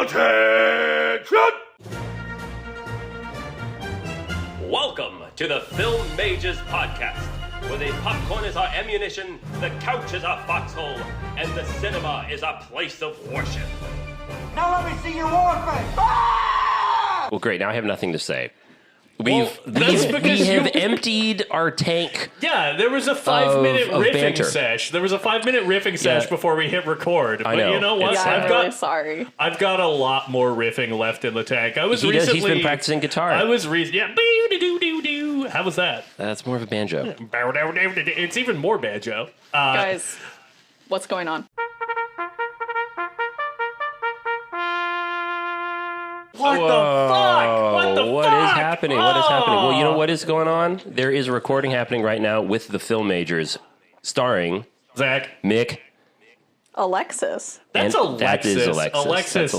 Attention! Welcome to the Film Mages Podcast, where the popcorn is our ammunition, the couch is our foxhole, and the cinema is our place of worship. Now let me see your war face. Ah! Well, great. Now I have nothing to say. We have emptied our tank. Yeah, there was a 5-minute of riffing banter. sesh. There was a 5-minute riffing sesh before we hit record. But know. you know what? Yeah, I'm really sorry. I've got a lot more riffing left in the tank. He's been practicing guitar. How was that? That's more of a banjo. It's even more banjo. Guys, what's going on? What the fuck? What the fuck? What is happening? What is happening? Well, you know what is going on? There is a recording happening right now with the Film Majors, starring Zach, Mick. Alexis. That's and Alexis. That is Alexis. Alexis That's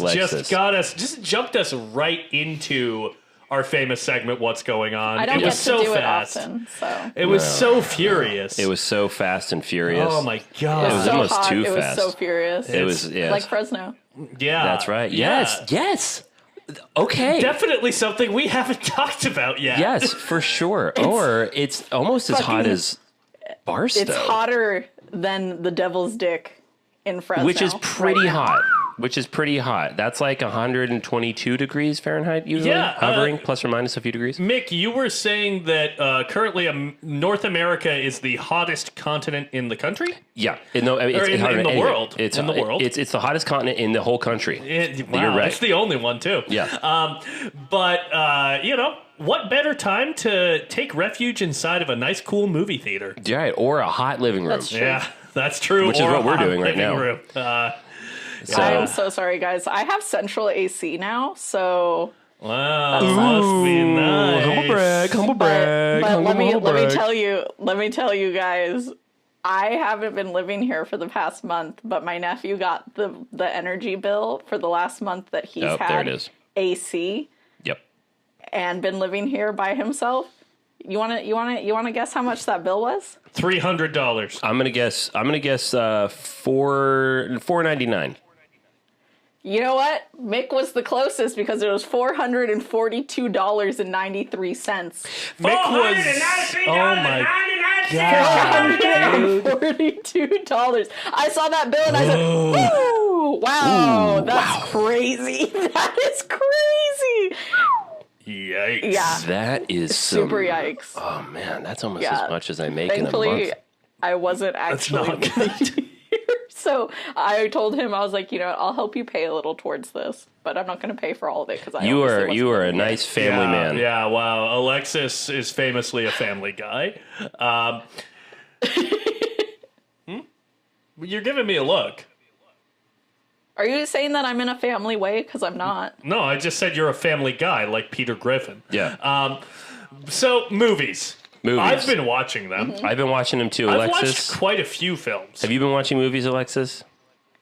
Alexis. just jumped us right into our famous segment, What's Going On? I don't It get was to so do fast. it often, so. It was so furious. It was so fast and furious. Oh my god. It was so almost hot. too It was fast. so furious. It was, yes. Like Fresno. Yeah. That's right. Yeah. Yes. Okay. Definitely something we haven't talked about yet. Yes, for sure. Or it's almost as hot as Barstow. It's hotter than the devil's dick in Fresno. Which is pretty right hot. That's like 122 degrees Fahrenheit usually, hovering plus or minus a few degrees. Mick, you were saying that currently North America is the hottest continent in the country? Yeah. In the world. It's the hottest continent in the whole country. Wow, You're right. It's the only one, too. Yeah. But, what better time to take refuge inside of a nice, cool movie theater? Right, or a hot living room. That's true. Yeah, that's true. Which is Or what a we're hot doing right living now. room. I'm so sorry, guys. I have central AC now, so... Wow, must be nice. Humble brag. But let me tell you guys, I haven't been living here for the past month, but my nephew got the energy bill for the last month that he's had there it is. AC. Yep. And been living here by himself. You wanna guess how much that bill was? $300. I'm gonna guess $4.99. You know what? Mick was the closest because it was $442.93. Mick was... Oh my god. $442. I saw that bill and I said, "Ooh, wow, that's crazy. That is crazy." Yikes. Yeah. That is Super yikes. Oh man, that's almost as much as I make in a Thankfully, month. I wasn't actually not good. here. So I told him, I was like, I'll help you pay a little towards this, but I'm not going to pay for all of it because You are a nice family man. Yeah, wow. Alexis is famously a family guy. You're giving me a look. Are you saying that I'm in a family way? Because I'm not. No, I just said you're a family guy, like Peter Griffin. Yeah. So, movies. I've been watching them. Mm-hmm. I've been watching them too, I've Alexis. watched quite a few films. Have you been watching movies, Alexis?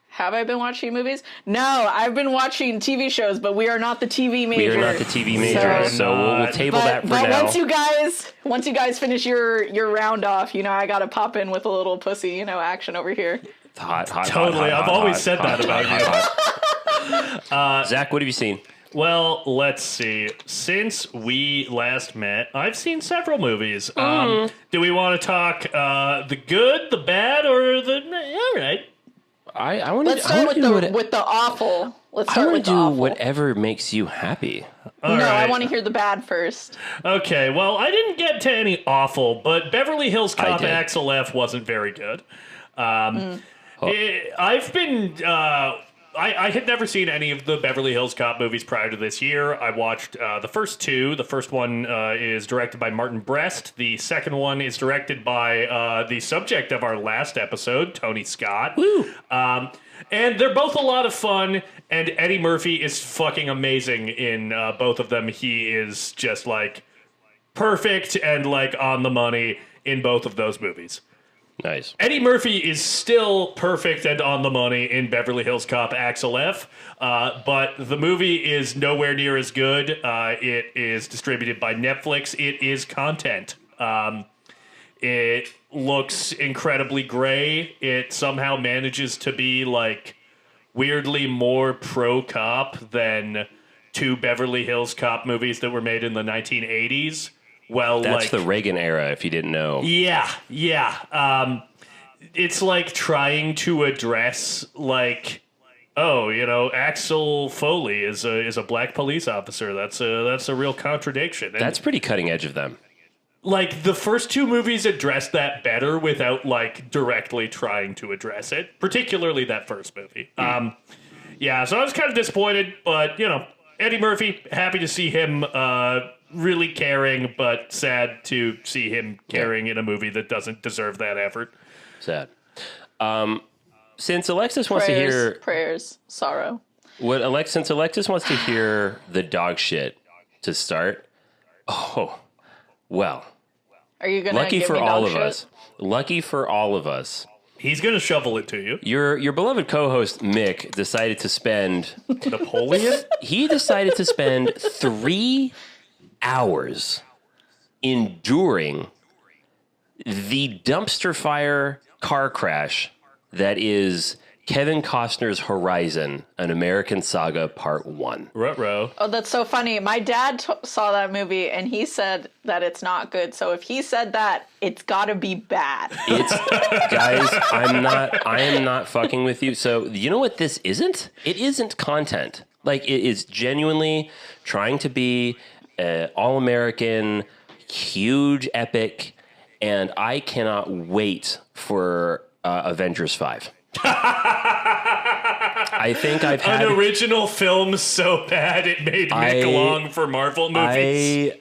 Have I been watching movies? No, I've been watching TV shows, but we are not the TV major. We are not the TV major, so we'll table that for now. But once you guys finish your round off, I got to pop in with a little pussy, action over here. Hot. Totally. I've always said that about you. Zach, what have you seen? Well, let's see. Since we last met, I've seen several movies. Do we want to talk the good, the bad, or the... All right. Let's start with the awful. Let's start with the awful. I want to do whatever makes you happy. All right. I want to hear the bad first. Okay, well, I didn't get to any awful, but Beverly Hills Cop Axel F wasn't very good. I've been... I had never seen any of the Beverly Hills Cop movies prior to this year. I watched the first two. The first one is directed by Martin Brest. The second one is directed by the subject of our last episode, Tony Scott. Woo! And they're both a lot of fun, and Eddie Murphy is fucking amazing in both of them. He is just, perfect and, on the money in both of those movies. Nice. Eddie Murphy is still perfect and on the money in Beverly Hills Cop Axel F, but the movie is nowhere near as good. It is distributed by Netflix. It is content. It looks incredibly gray. It somehow manages to be, weirdly more pro-cop than two Beverly Hills Cop movies that were made in the 1980s. Well, That's the Reagan era, if you didn't know. Yeah. It's like trying to address, like, oh, Axel Foley is a black police officer. That's a real contradiction. And That's pretty cutting edge of them. like the first two movies addressed that better without like directly trying to address it, particularly that first movie. Yeah, so I was kind of disappointed, but Eddie Murphy, happy to see him really caring, but sad to see him caring in a movie that doesn't deserve that effort. Sad. Since Alexis wants to hear prayers, sorrow. Since Alexis wants to hear the dog shit to start. Oh, well. Are you gonna lucky give for me all dog of shit? us? Lucky for all of us. He's going to shovel it to you. Your beloved co-host Mick decided to spend Napoleon? He decided to spend 3 hours enduring the dumpster fire car crash that is Kevin Costner's Horizon, An American Saga Part 1. Ruh-roh. Oh, that's so funny. My dad saw that movie and he said that it's not good. So if he said that, it's got to be bad. Guys, I am not fucking with you. So, you know what this isn't? It isn't content. Like, it is genuinely trying to be all-American, huge epic, and I cannot wait for Avengers 5. I think I've had an original film so bad it made Mick long for Marvel movies.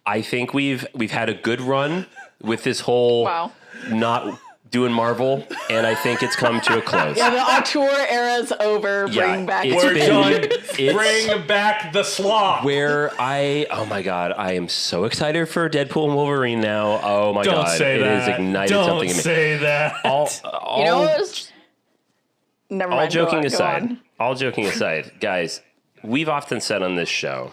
I think we've had a good run with this whole not doing Marvel, and I think it's come to a close. Yeah, the auteur era's over. Bring back We're done. Bring back the slop. Oh my God, I am so excited for Deadpool and Wolverine now. Oh my Don't God, say it that. has ignited Don't something in me. say that. Never mind. All joking aside, guys, we've often said on this show,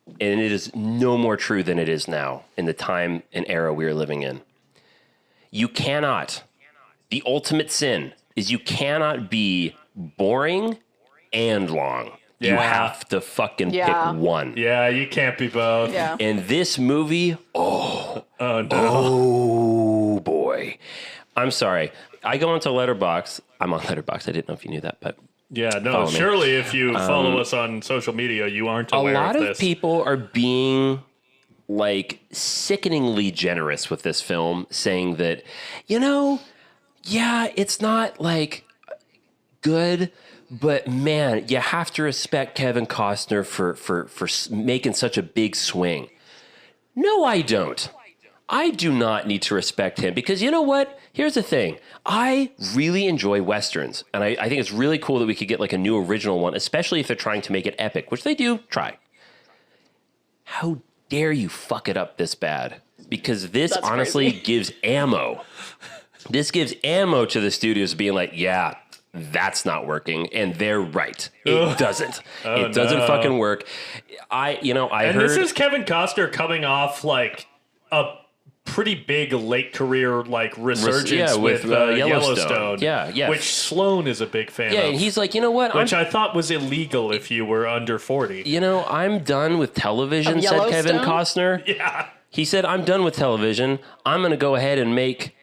and it is no more true than it is now in the time and era we are living in. The ultimate sin is you cannot be boring and long. You have to fucking pick one. Yeah, you can't be both. Yeah. And this movie, no. Oh boy. I'm sorry. I go into Letterboxd. I'm on Letterboxd. I didn't know if you knew that, but yeah, no. follow me. Surely, if you follow us on social media, you aren't aware of this. A lot of people are being like sickeningly generous with this film, saying that, it's not like good, but man, you have to respect Kevin Costner for making such a big swing. No, I don't. I do not need to respect him because you know what? Here's the thing. I really enjoy Westerns, and I think it's really cool that we could get like a new original one, especially if they're trying to make it epic, which they do try. How dare you fuck it up this bad? Because this honestly gives ammo. This gives ammo to the studios being like, yeah, that's not working, and they're right. It doesn't. It doesn't fucking work. I heard this is Kevin Costner coming off like a pretty big late career like resurgence with Yellowstone. Yeah. Which Sloan is a big fan of. Yeah, and he's like, you know what? Which I thought was illegal if you were under 40. I'm done with television, said Kevin Costner. Yeah. He said, I'm done with television. I'm going to go ahead and make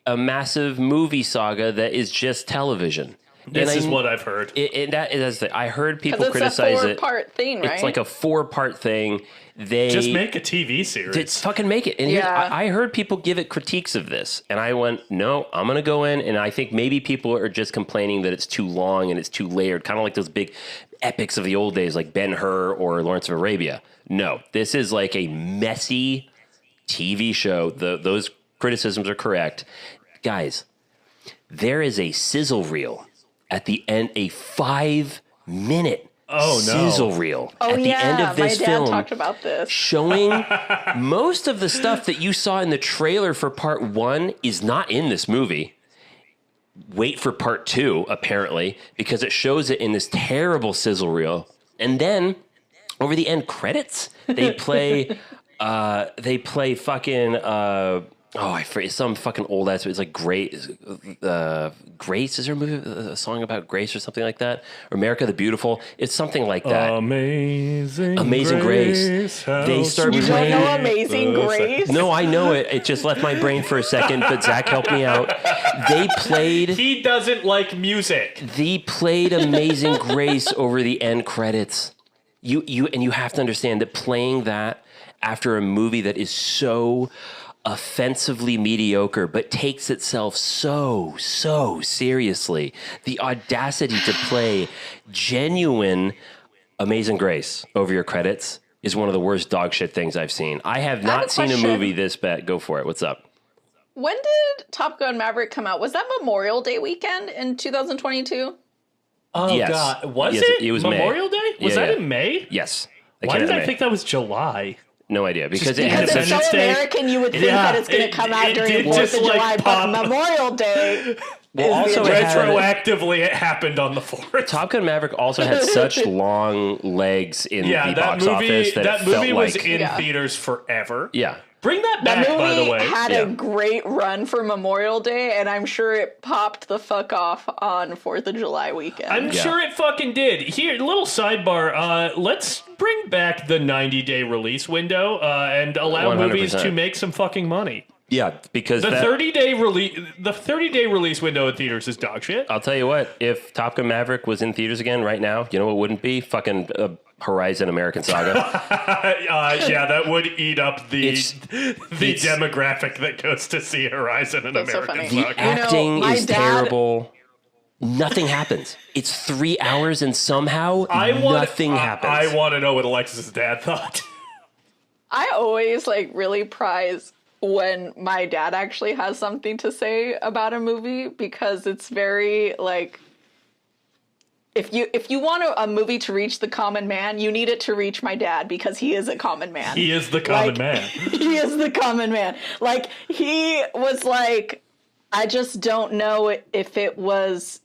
a massive movie saga that is just television. This is what I've heard. I heard people criticize it. It's a 4-part thing, right? It's like a 4-part thing. Just make a TV series. Just fucking make it. And I heard people give it critiques of this. And I went, no, I'm going to go in. And I think maybe people are just complaining that it's too long and it's too layered. Kind of like those big epics of the old days like Ben-Hur or Lawrence of Arabia. No, this is like a messy TV show. Those criticisms are correct. Guys, there is a sizzle reel at the end, a 5-minute sizzle reel at the end of this film. My dad talked about this. Showing most of the stuff that you saw in the trailer for part 1 is not in this movie. Wait for part 2, apparently, because it shows it in this terrible sizzle reel. And then over the end credits, they play fucking Oh, I forget some fucking old ass. It's like Grace. Grace, is there a movie, a song about Grace or something like that? Or America the Beautiful? It's something like that. Amazing Grace. They start You don't playing. know Amazing Grace? No, I know it. It just left my brain for a second, but Zach helped me out. They played. He doesn't like music. They played Amazing Grace over the end credits. You have to understand that playing that after a movie that is so offensively mediocre, but takes itself so seriously. The audacity to play genuine Amazing Grace over your credits is one of the worst dog shit things I've seen. I have not seen a movie this bad. Go for it. What's up? When did Top Gun Maverick come out? Was that Memorial Day weekend in 2022? Oh, Yes. God. Was Yes, it? it was Memorial May. Day? Was Yeah, that yeah. in May? Yes. Why did I May. think that was July? No idea. Because Because it's so Independence Day? American, you would think Yeah, that it's going to come out it during did 4th just, of like, July, pop. but Memorial Day Well, is also the it had- Retroactively, it happened on the 4th. Top Gun Maverick also had such long legs in Yeah, the that box movie. office that That it felt movie was like in Yeah. theaters forever. yeah. Bring that That back, movie by the way. Yeah. had a great run for Memorial Day, and I'm sure it popped the fuck off on 4th of July weekend. I'm Yeah. sure it fucking did. Here, little sidebar. Let's bring back the 90-day release window and allow 100%. movies to make some fucking money. Yeah, because The that, 30-day release window in theaters is dog shit. I'll tell you what, if Top Gun Maverick was in theaters again right now, you know what wouldn't be? Fucking Horizon American Saga. Yeah, that would eat up the It's- demographic that goes to see Horizon and That's so American funny. The Saga. acting my is dad- terrible. Nothing happens. It's 3 hours and somehow nothing happens. I want to know what Alexis's dad thought. I always really prize when my dad actually has something to say about a movie, because it's very if you want a movie to reach the common man, you need it to reach my dad, because he is a common man. He is the common man. He is the common man. He was like, I just don't know if there was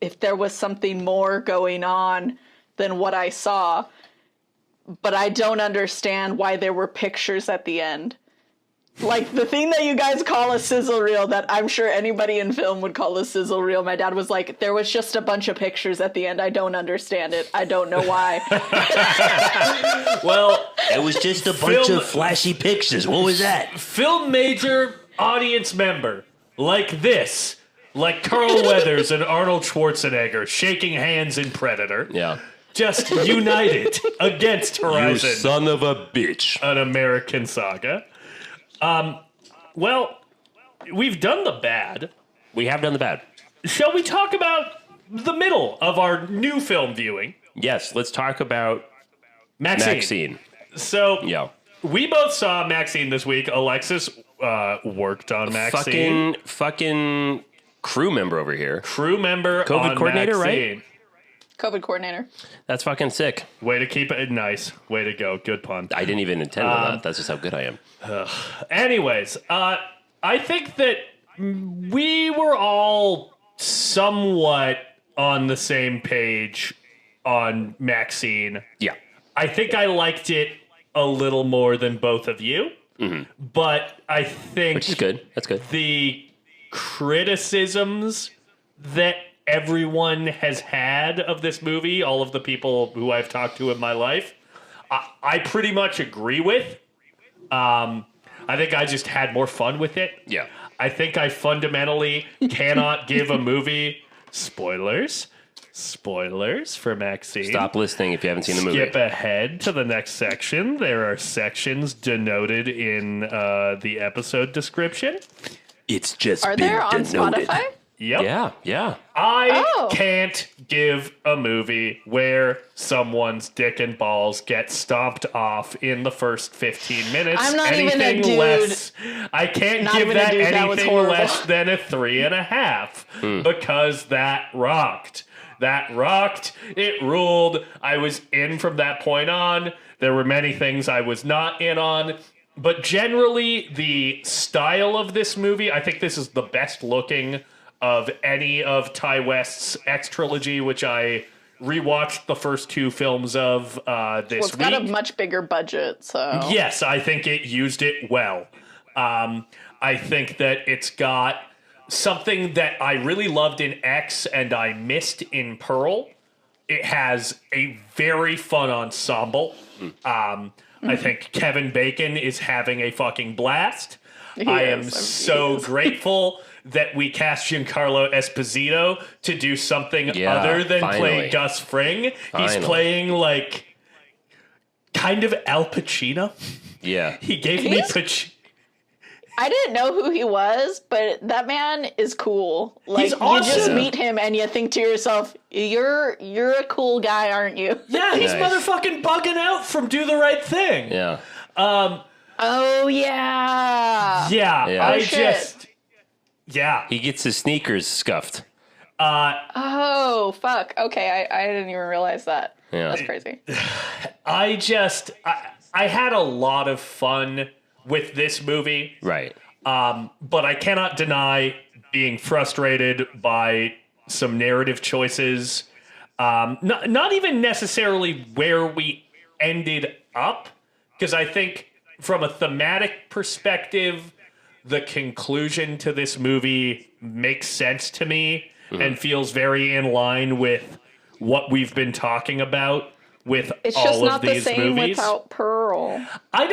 something more going on than what I saw, but I don't understand why there were pictures at the end. The thing that you guys call a sizzle reel, that I'm sure anybody in film would call a sizzle reel, my dad was like, there was just a bunch of pictures at the end. I don't understand it. I don't know why. Well, it was just a bunch Film- of flashy pictures. What was that? film major audience member like this, like Carl Weathers and Arnold Schwarzenegger shaking hands in Predator, Yeah. just united against Horizon, son of a bitch. an American Saga. Well, we've done the bad. We have done the bad. Shall we talk about the middle of our new film viewing? Yes, let's talk about Maxine. Maxine. So, Yeah. we both saw Maxine this week. Alexis worked on Maxine. Fucking crew member over here. Crew member COVID on coordinator, right? Maxine. COVID coordinator. That's fucking sick. Way to keep it nice. Way to go. Good pun. I didn't even intend on that. That's just how good I am. Anyways, I think that we were all somewhat on the same page on Maxine. Yeah. I think I liked it a little more than both of you, but I think Which is good. That's good. the criticisms that everyone has had of this movie, all of the people who I've talked to in my life, I pretty much agree with. I think I just had more fun with it. Yeah. I think I fundamentally cannot give a movie spoilers for Maxine. Stop listening if you haven't seen the movie. Skip ahead to the next section. There are sections denoted in the episode description. It's just Are been there on denoted. Spotify? Yep. Yeah. I Oh. can't give a movie where someone's dick and balls get stomped off in the first 15 minutes. I'm not even a dude. Less. I can't Not give even a that dude. That was anything horrible. less than a 3.5 because that rocked. That rocked. It ruled. I was in from that point on. There were many things I was not in on. But generally, the style of this movie, I think this is the best looking of any of Ty West's X trilogy, which I rewatched the first two films of this Well, it's week. got a much bigger budget, so. Yes, I think it used it well. I think that it's got something that I really loved in X and I missed in Pearl. It has a very fun ensemble. I think Kevin Bacon is having a fucking blast. I am so grateful that we cast Giancarlo Esposito to do something other than play Gus Fring. He's playing like kind of Al Pacino. Yeah. He gave me Pacino. I didn't know who he was, but that man is cool. Like, he's awesome. You just meet him and you think to yourself, you're a cool guy, aren't you? Yeah, he's motherfucking bugging out from Do the Right Thing. Yeah. Oh, yeah. Yeah. He gets his sneakers scuffed. Oh, fuck. Okay, I didn't even realize that. Yeah. That's crazy. I had a lot of fun with this movie. Right. But I cannot deny being frustrated by some narrative choices. Not even necessarily where we ended up, because I think from a thematic perspective, the conclusion to this movie makes sense to me and feels very in line with what we've been talking about with It's all just of not the these same movies. without Pearl. I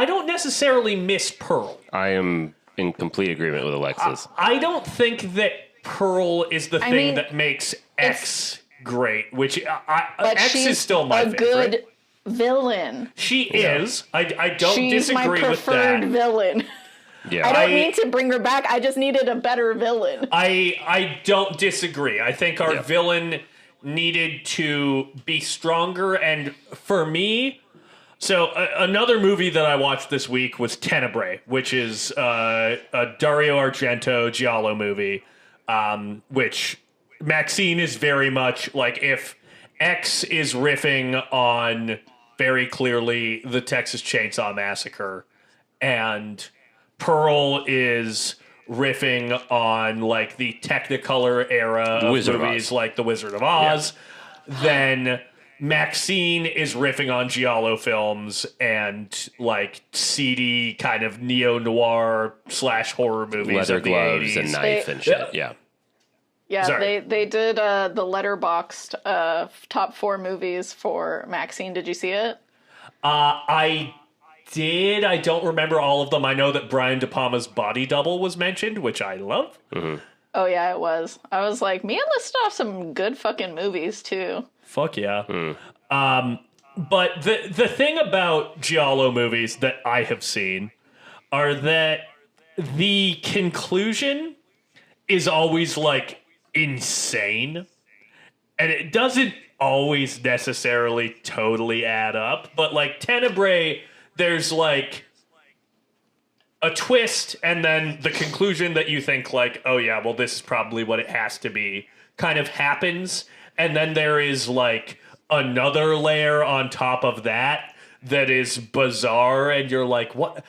don't necessarily miss Pearl. I am in complete agreement with Alexis. I don't think that Pearl is the thing that makes X great, which X is still my favorite. Good villain. She is. I don't She's disagree my with preferred that. villain. Yeah. I don't mean to bring her back. I just needed a better villain. I don't disagree. I think our villain needed to be stronger, and for me, so another movie that I watched this week was Tenebrae, which is a Dario Argento Giallo movie, which Maxine is very much like if X is riffing on very clearly the Texas Chainsaw Massacre, and Pearl is riffing on like the Technicolor era of movies like The Wizard of Oz, then Maxine is riffing on Giallo films and like seedy kind of neo-noir / horror movies Leather of the gloves 80s. and knife and shit. Yeah. Yeah, Sorry. they did the Letterboxd top 4 movies for Maxine. Did you see it? I did. I don't remember all of them. I know that Brian De Palma's Body Double was mentioned, which I love. Mm-hmm. Oh, yeah, it was. I was like, Mia listed off some good fucking movies, too. Fuck yeah. But the thing about Giallo movies that I have seen are that the conclusion is always like insane. And it doesn't always necessarily totally add up. But like Tenebrae, there's like a twist and then the conclusion that you think like, oh yeah, well this is probably what it has to be kind of happens. And then there is like another layer on top of that is bizarre. And you're like, what?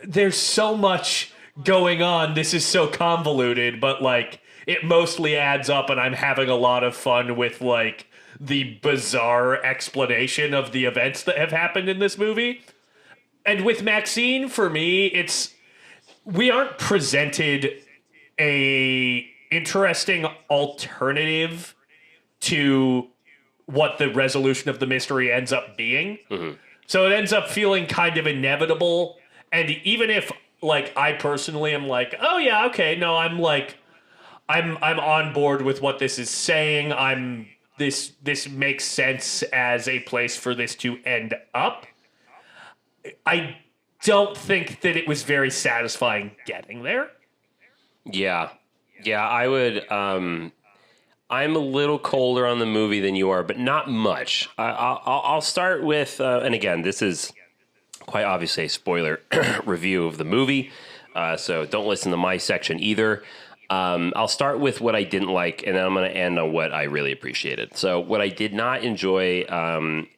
There's so much going on. This is so convoluted, but like it mostly adds up and I'm having a lot of fun with like the bizarre explanation of the events that have happened in this movie. And with Maxine, for me, we aren't presented a interesting alternative to what the resolution of the mystery ends up being. Mm-hmm. So it ends up feeling kind of inevitable. And even if like I personally am like, oh yeah, okay, no, I'm on board with what this is saying. This makes sense as a place for this to end up. I don't think that it was very satisfying getting there. Yeah. Yeah, I would... I'm a little colder on the movie than you are, but not much. I'll start with... and again, this is quite obviously a spoiler review of the movie, so don't listen to my section either. I'll start with what I didn't like, and then I'm going to end on what I really appreciated. So what I did not enjoy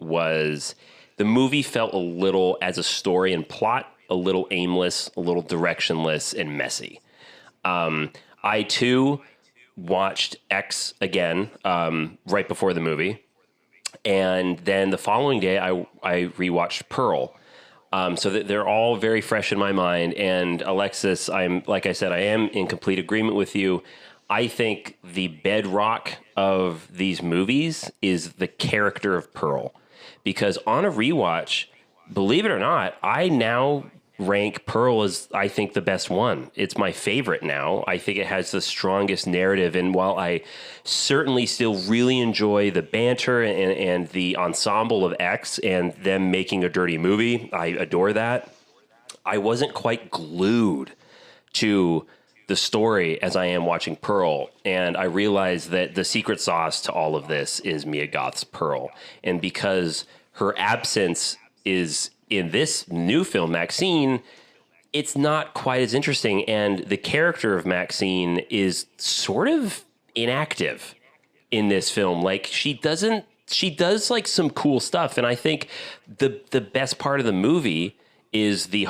was... the movie felt a little, as a story and plot, a little aimless, a little directionless, and messy. I, too, watched X again right before the movie. And then the following day, I rewatched Pearl. So that they're all very fresh in my mind. And Alexis, like I said, I am in complete agreement with you. I think the bedrock of these movies is the character of Pearl, because on a rewatch, believe it or not, I now rank Pearl as, I think, the best one. It's my favorite now. I think it has the strongest narrative. And while I certainly still really enjoy the banter and the ensemble of X and them making a dirty movie, I adore that. I wasn't quite glued to the story as I am watching Pearl. And I realized that the secret sauce to all of this is Mia Goth's Pearl. And because her absence is in this new film, Maxine, it's not quite as interesting. And the character of Maxine is sort of inactive in this film. Like, she does like some cool stuff. And I think the best part of the movie is the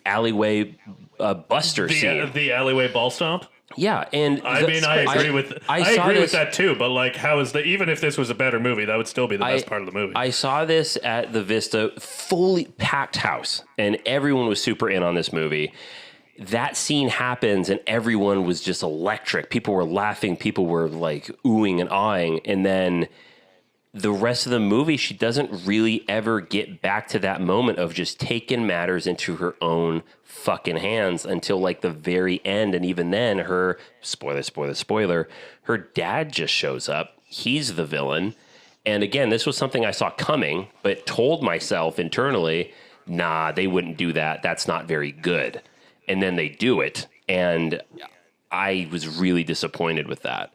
alleyway Buster scene. The alleyway ball stomp. Yeah, and I agree with that too. But like, how is even if this was a better movie, that would still be the best part of the movie. I saw this at the Vista, fully packed house, and everyone was super in on this movie. That scene happens, and everyone was just electric. People were laughing, people were like oohing and ahhing, and then the rest of the movie, she doesn't really ever get back to that moment of just taking matters into her own fucking hands until like the very end. And even then, her spoiler, her dad just shows up. He's the villain. And again, this was something I saw coming, but told myself internally, nah, they wouldn't do that. That's not very good. And then they do it. And I was really disappointed with that.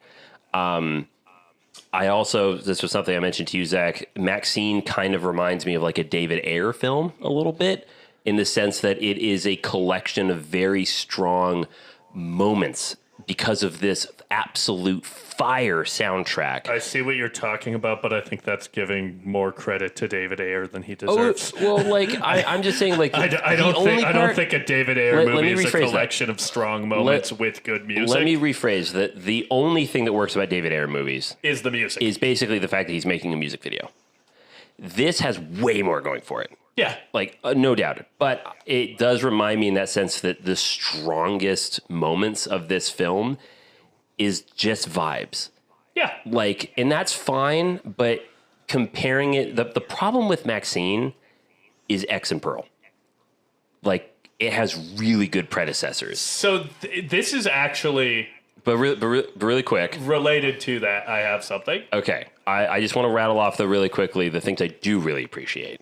This was something I mentioned to you, Zach. Maxine kind of reminds me of like a David Ayer film a little bit, in the sense that it is a collection of very strong moments because of this absolute fire soundtrack. I see what you're talking about, but I think that's giving more credit to David Ayer than he deserves. Oh, well, like I'm just saying, like I don't think a David Ayer movie is a collection of strong moments with good music. Let me rephrase that. The only thing that works about David Ayer movies is the music. Is basically the fact that he's making a music video. This has way more going for it. Yeah. Like, no doubt. But it does remind me in that sense that the strongest moments of this film is just vibes. Yeah. Like, and that's fine, but comparing it, the problem with Maxine is X and Pearl. Like, it has really good predecessors. So this is actually... But really quick. Related to that, I have something. Okay. I just want to rattle off really quickly the things I do really appreciate.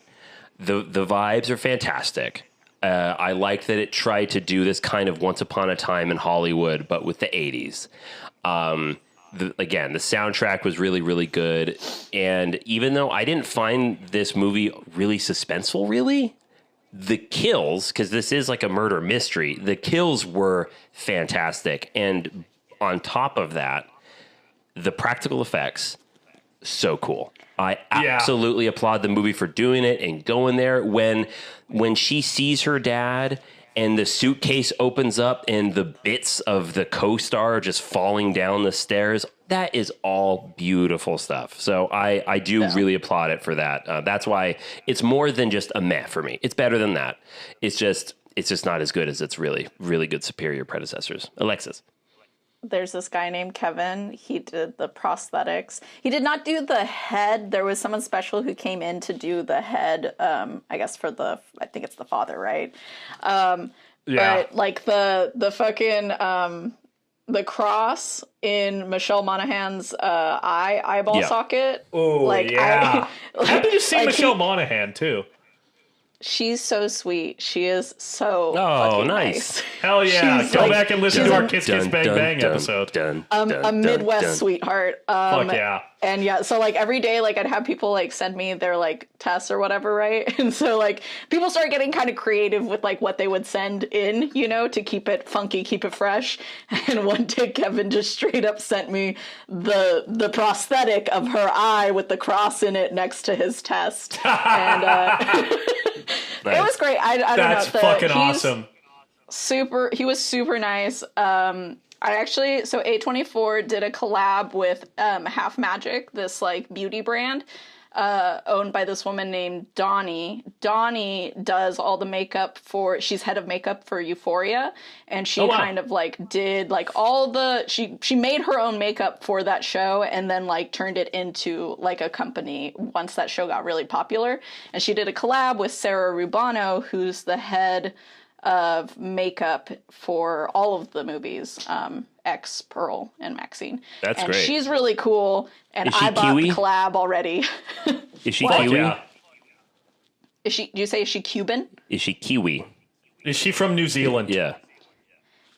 The vibes are fantastic. I liked that it tried to do this kind of Once Upon a Time in Hollywood, but with the 80s. Again, the soundtrack was really, really good. And even though I didn't find this movie really suspenseful, really, the kills, because this is like a murder mystery, the kills were fantastic. And on top of that, the practical effects, so cool. I absolutely applaud the movie for doing it and going there. When she sees her dad and the suitcase opens up and the bits of the co-star are just falling down the stairs, that is all beautiful stuff. So I do really applaud it for that. That's why it's more than just a meh for me. It's better than that. It's just not as good as its really, really good superior predecessors. Alexis. There's this guy named Kevin. He did the prosthetics. He did not do the head. There was someone special who came in to do the head, I guess I think it's the father, right? But like the fucking, the cross in Michelle Monaghan's eyeball socket. Oh, like, yeah. How did you see Michelle Monaghan, too? She's so sweet. She is so fucking nice. Hell yeah. She's Go back and listen to our Kiss Kiss Bang Bang episode. A Midwest sweetheart. Fuck yeah. And yeah, so like every day, like I'd have people like send me their like tests or whatever, right? And so like people started getting kind of creative with like what they would send in, you know, to keep it funky, keep it fresh. And one day Kevin just straight up sent me the prosthetic of her eye with the cross in it next to his test. And it was great. I don't know. That's fucking awesome. He was super nice. So A24 did a collab with Half Magic, this like beauty brand. owned by this woman named Donnie. Donnie does all the makeup she's head of makeup for Euphoria, and she kind of like did like all the she made her own makeup for that show and then like turned it into like a company once that show got really popular. And she did a collab with Sarah Rubano, who's the head of makeup for all of the movies, X, Pearl, and Maxine. That's and great. She's really cool, and I bought Kiwi? the collab already. Is she What? Kiwi? Yeah. Do you say is she Cuban? Is she Kiwi? Is she from New Zealand? Yeah.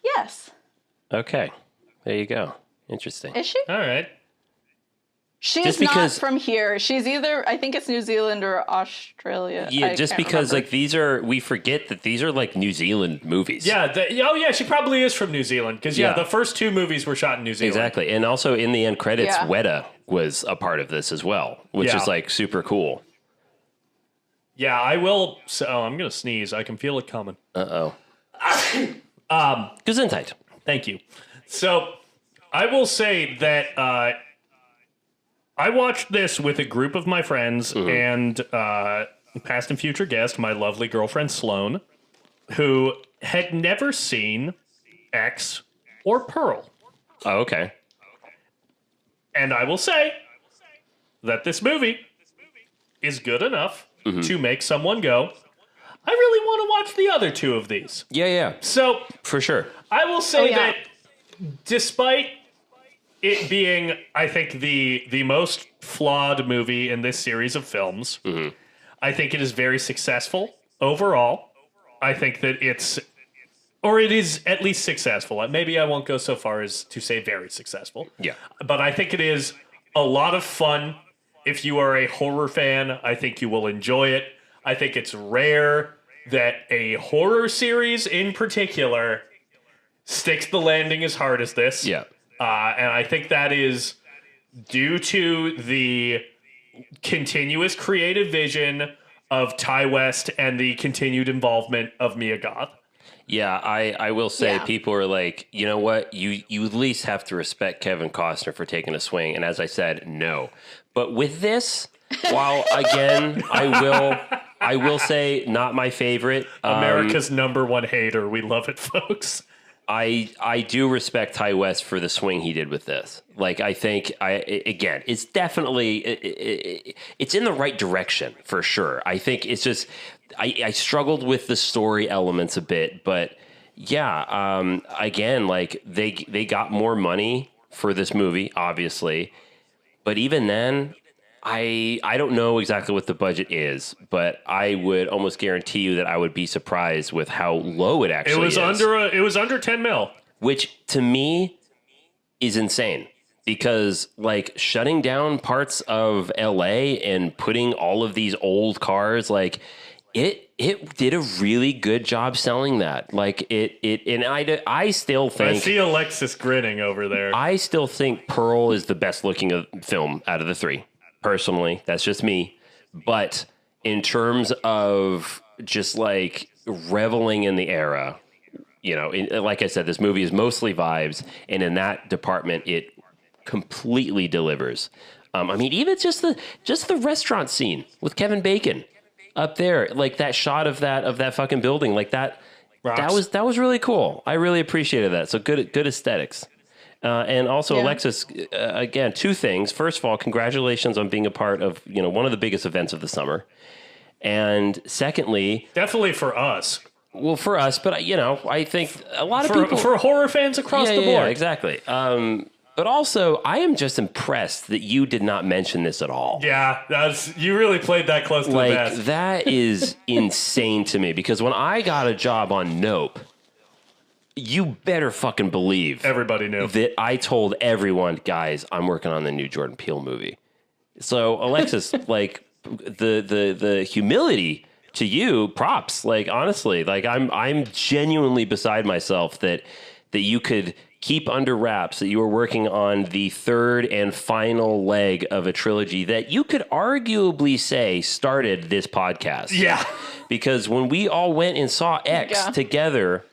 Yes. Okay. There you go. Interesting. Is she? All right. She's not from here. She's either, I think it's New Zealand or Australia. Yeah, just because like we forget that these are like New Zealand movies. Yeah. She probably is from New Zealand because the first two movies were shot in New Zealand. Exactly. And also in the end credits, Weta was a part of this as well, which is like super cool. Yeah, I will. So, I'm going to sneeze. I can feel it coming. Uh-oh. Gesundheit. Thank you. So I will say that I watched this with a group of my friends and past and future guest, my lovely girlfriend Sloan, who had never seen X or Pearl. Oh, okay. And I will say that this movie is good enough to make someone go, I really want to watch the other two of these. Yeah. So For sure. I will say that despite it being, I think, the most flawed movie in this series of films, I think it is very successful overall. I think that it is at least successful. Maybe I won't go so far as to say very successful. Yeah. But I think it is a lot of fun. If you are a horror fan, I think you will enjoy it. I think it's rare that a horror series in particular sticks the landing as hard as this. Yeah. And I think that is due to the continuous creative vision of Ty West and the continued involvement of Mia Goth. Yeah, I will say people are like, you know what? You at least have to respect Kevin Costner for taking a swing. And as I said, no. But with this, while again, I will say not my favorite. America's number one hater. We love it, folks. I do respect Ty West for the swing he did with this. Like, I think it's definitely it's in the right direction for sure. I think it's just I struggled with the story elements a bit, but yeah, again, like they got more money for this movie, obviously, but even then, I don't know exactly what the budget is, but I would almost guarantee you that I would be surprised with how low it actually is. It was under 10 mil, which to me is insane because like shutting down parts of LA and putting all of these old cars, like it did a really good job selling that. Like and I still think, I see Alexis grinning over there. I still think Pearl is the best looking film out of the three. Personally, that's just me. But in terms of just like reveling in the era, you know, like I said, this movie is mostly vibes. And in that department, it completely delivers. I mean, even just the restaurant scene with Kevin Bacon up there, like that shot of that fucking building, like that was really cool. I really appreciated that. So good aesthetics. And also, Alexis, again, two things. First of all, congratulations on being a part of, you know, one of the biggest events of the summer. And secondly... Definitely for us. Well, for us, but, you know, I think a lot of people... For horror fans across the board. Yeah, exactly. But also, I am just impressed that you did not mention this at all. Yeah, you really played that close to the vest. That is insane to me, because when I got a job on Nope... You better fucking believe everybody knew that I told everyone, guys, I'm working on the new Jordan Peele movie. So Alexis, like the humility to you, props. Like honestly, like I'm genuinely beside myself that you could keep under wraps that you were working on the third and final leg of a trilogy that you could arguably say started this podcast. Yeah, because when we all went and saw X together.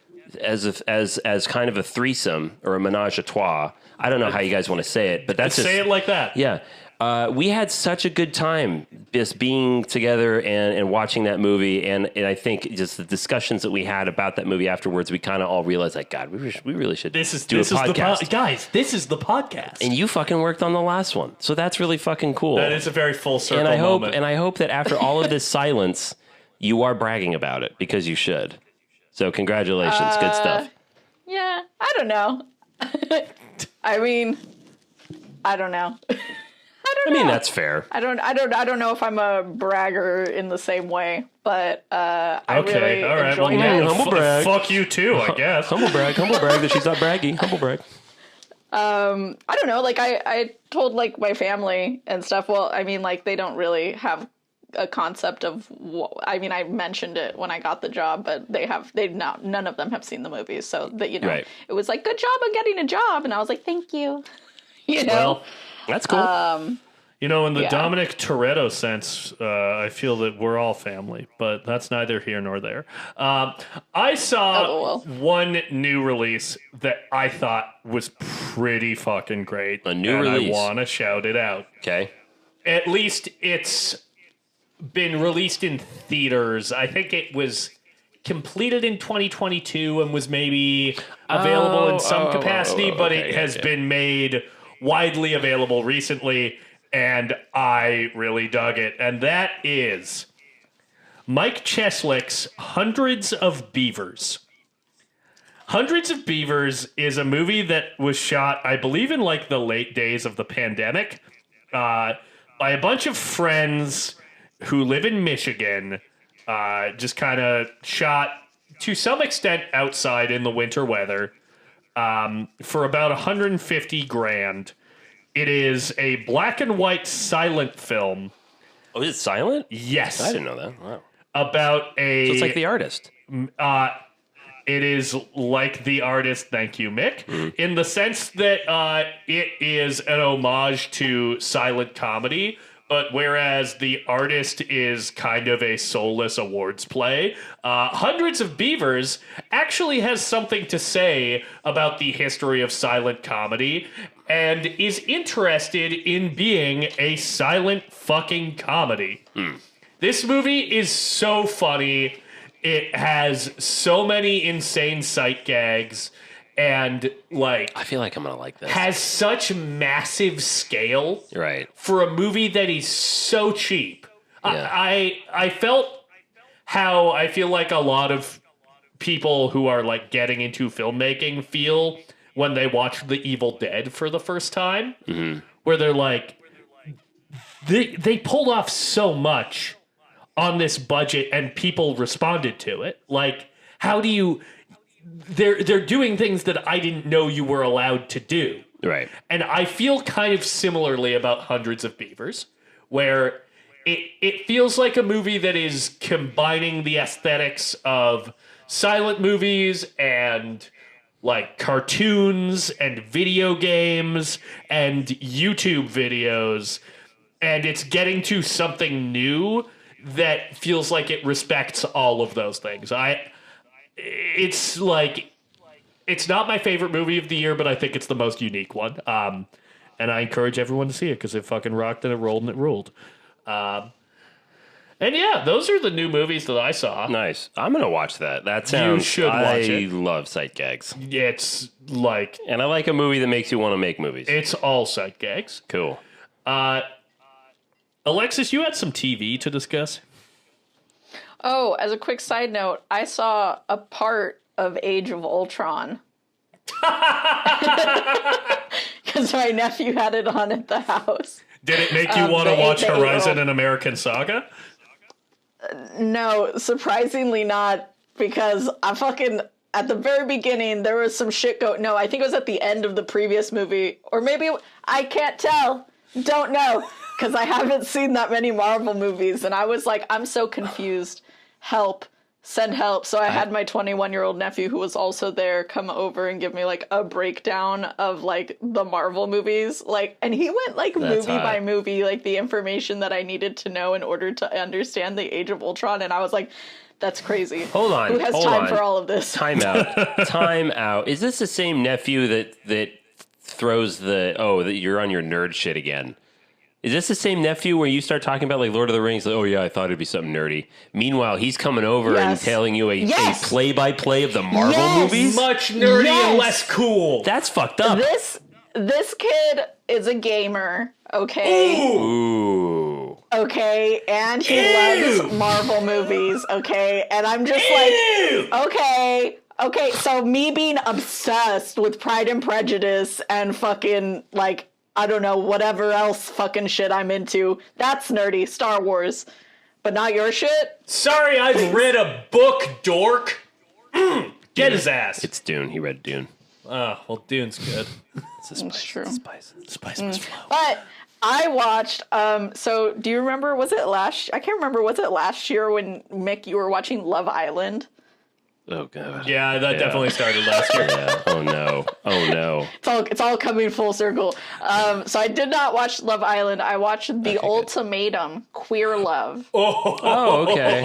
As kind of a threesome or a menage a trois. I don't know how you guys want to say it, but that's say it like that. Yeah. We had such a good time just being together and watching that movie. And I think just the discussions that we had about that movie afterwards, we kind of all realized, like, God, we really should do a podcast. Guys, this is the podcast. And you fucking worked on the last one. So that's really fucking cool. That is a very full circle moment. And I hope that after all of this silence, you are bragging about it, because you should. So congratulations. Good stuff. Yeah, I don't know. I mean, I don't know. I mean, that's fair. I don't know if I'm a bragger in the same way, but I really all right. enjoyed Well, it. humble brag. Fuck you too, I guess. Humble brag that she's not bragging. Humble brag. I don't know. Like I told like my family and stuff. Well, I mean, like they don't really have a concept of. I mean, I mentioned it when I got the job, but none of them have seen the movies, so that Right. it was like, good job on getting a job, and I was like, thank you. Well, That's cool. in the Yeah. Dominic Toretto sense, I feel that we're all family, but that's neither here nor there. I saw one new release that I thought was pretty fucking great. A new release. I want to shout it out. Okay. At least it's been released in theaters. I think it was completed in 2022 and was maybe available in some capacity, but it has been made widely available recently, and I really dug it. And that is Mike Cheslick's Hundreds of Beavers. Hundreds of Beavers is a movie that was shot, I believe, in like the late days of the pandemic, by a bunch of friends who live in Michigan, just kind of shot to some extent outside in the winter weather, for about $150,000. It is a black and white silent film. Oh, is it silent? Yes. I didn't know that. Wow. About a... So it's like The Artist. It is like The Artist, thank you, Mick, in the sense that it is an homage to silent comedy, but whereas The Artist is kind of a soulless awards play, Hundreds of Beavers actually has something to say about the history of silent comedy and is interested in being a silent fucking comedy. This movie is so funny. It has so many insane sight gags and, like... I feel like I'm going to like this. Has such massive scale Right. for a movie that is so cheap. Yeah. I felt how I feel like a lot of people who are, like, getting into filmmaking feel when they watch The Evil Dead for the first time. Mm-hmm. Where they're like... They pulled off so much on this budget and people responded to it. Like, how do you... They're doing things that I didn't know you were allowed to do. Right. And I feel kind of similarly about Hundreds of Beavers, where it feels like a movie that is combining the aesthetics of silent movies and like cartoons and video games and YouTube videos, and it's getting to something new that feels like it respects all of those things. It's like, it's not my favorite movie of the year, but I think it's the most unique one. And I encourage everyone to see it because it fucking rocked and it rolled and it ruled. And yeah, those are the new movies that I saw. Nice. I'm going to watch that. That sounds... You should watch it. I love sight gags. It's like... And I like a movie that makes you want to make movies. It's all sight gags. Cool. Alexis, you had some TV to discuss? Oh, as a quick side note, I saw a part of Age of Ultron. Because my nephew had it on at the house. Did it make you want to watch Horizon and American Saga? No, surprisingly not, because at the very beginning, there was some shit no, I think it was at the end of the previous movie, or maybe, I can't tell, don't know, because I haven't seen that many Marvel movies, and I was like, I'm so confused, help, send help. So I had my 21-year-old nephew, who was also there, come over and give me like a breakdown of like the Marvel movies, like, and he went like movie by movie, like the information that I needed to know in order to understand the Age of Ultron, and I was like, that's crazy. Hold on. Who has time for all of this? Time out. Time out. Is this the same nephew that throws that you're on your nerd shit again? Is this the same nephew where you start talking about like Lord of the Rings? Like, oh yeah, I thought it'd be something nerdy. Meanwhile, he's coming over and telling you a play-by-play of the Marvel movies. Much nerdy and less cool. That's fucked up. This kid is a gamer, okay? Ooh. Okay, and he loves Marvel movies, okay? And I'm just like, okay, so me being obsessed with Pride and Prejudice and fucking, like, I don't know, whatever else fucking shit I'm into, that's nerdy, Star Wars. But not your shit? Sorry, I've read a book, dork. Get his ass. It's Dune. He read Dune. Oh, well, Dune's good. That's true. Spice must flow. But I watched, so do you remember, was it last year when, Mick, you were watching Love Island? Oh, God. Yeah, that definitely started last year. Yeah. Oh, no. It's all coming full circle. So I did not watch Love Island. I watched The Ultimatum, Queer Love. Oh, okay.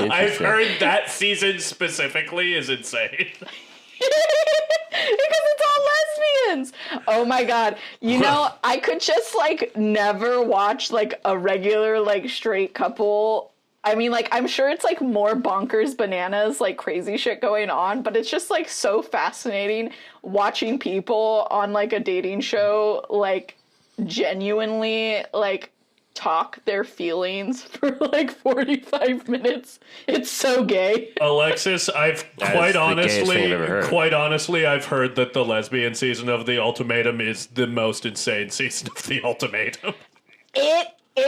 I've heard that season specifically is insane. Because it's all lesbians. Oh my God. You know, I could just like never watch like a regular like straight couple. I mean, like, I'm sure it's like more bonkers bananas, like crazy shit going on, but it's just like so fascinating watching people on like a dating show, like genuinely like talk their feelings for like 45 minutes. It's so gay. Alexis, quite honestly, I've heard that the lesbian season of The Ultimatum is the most insane season of The Ultimatum.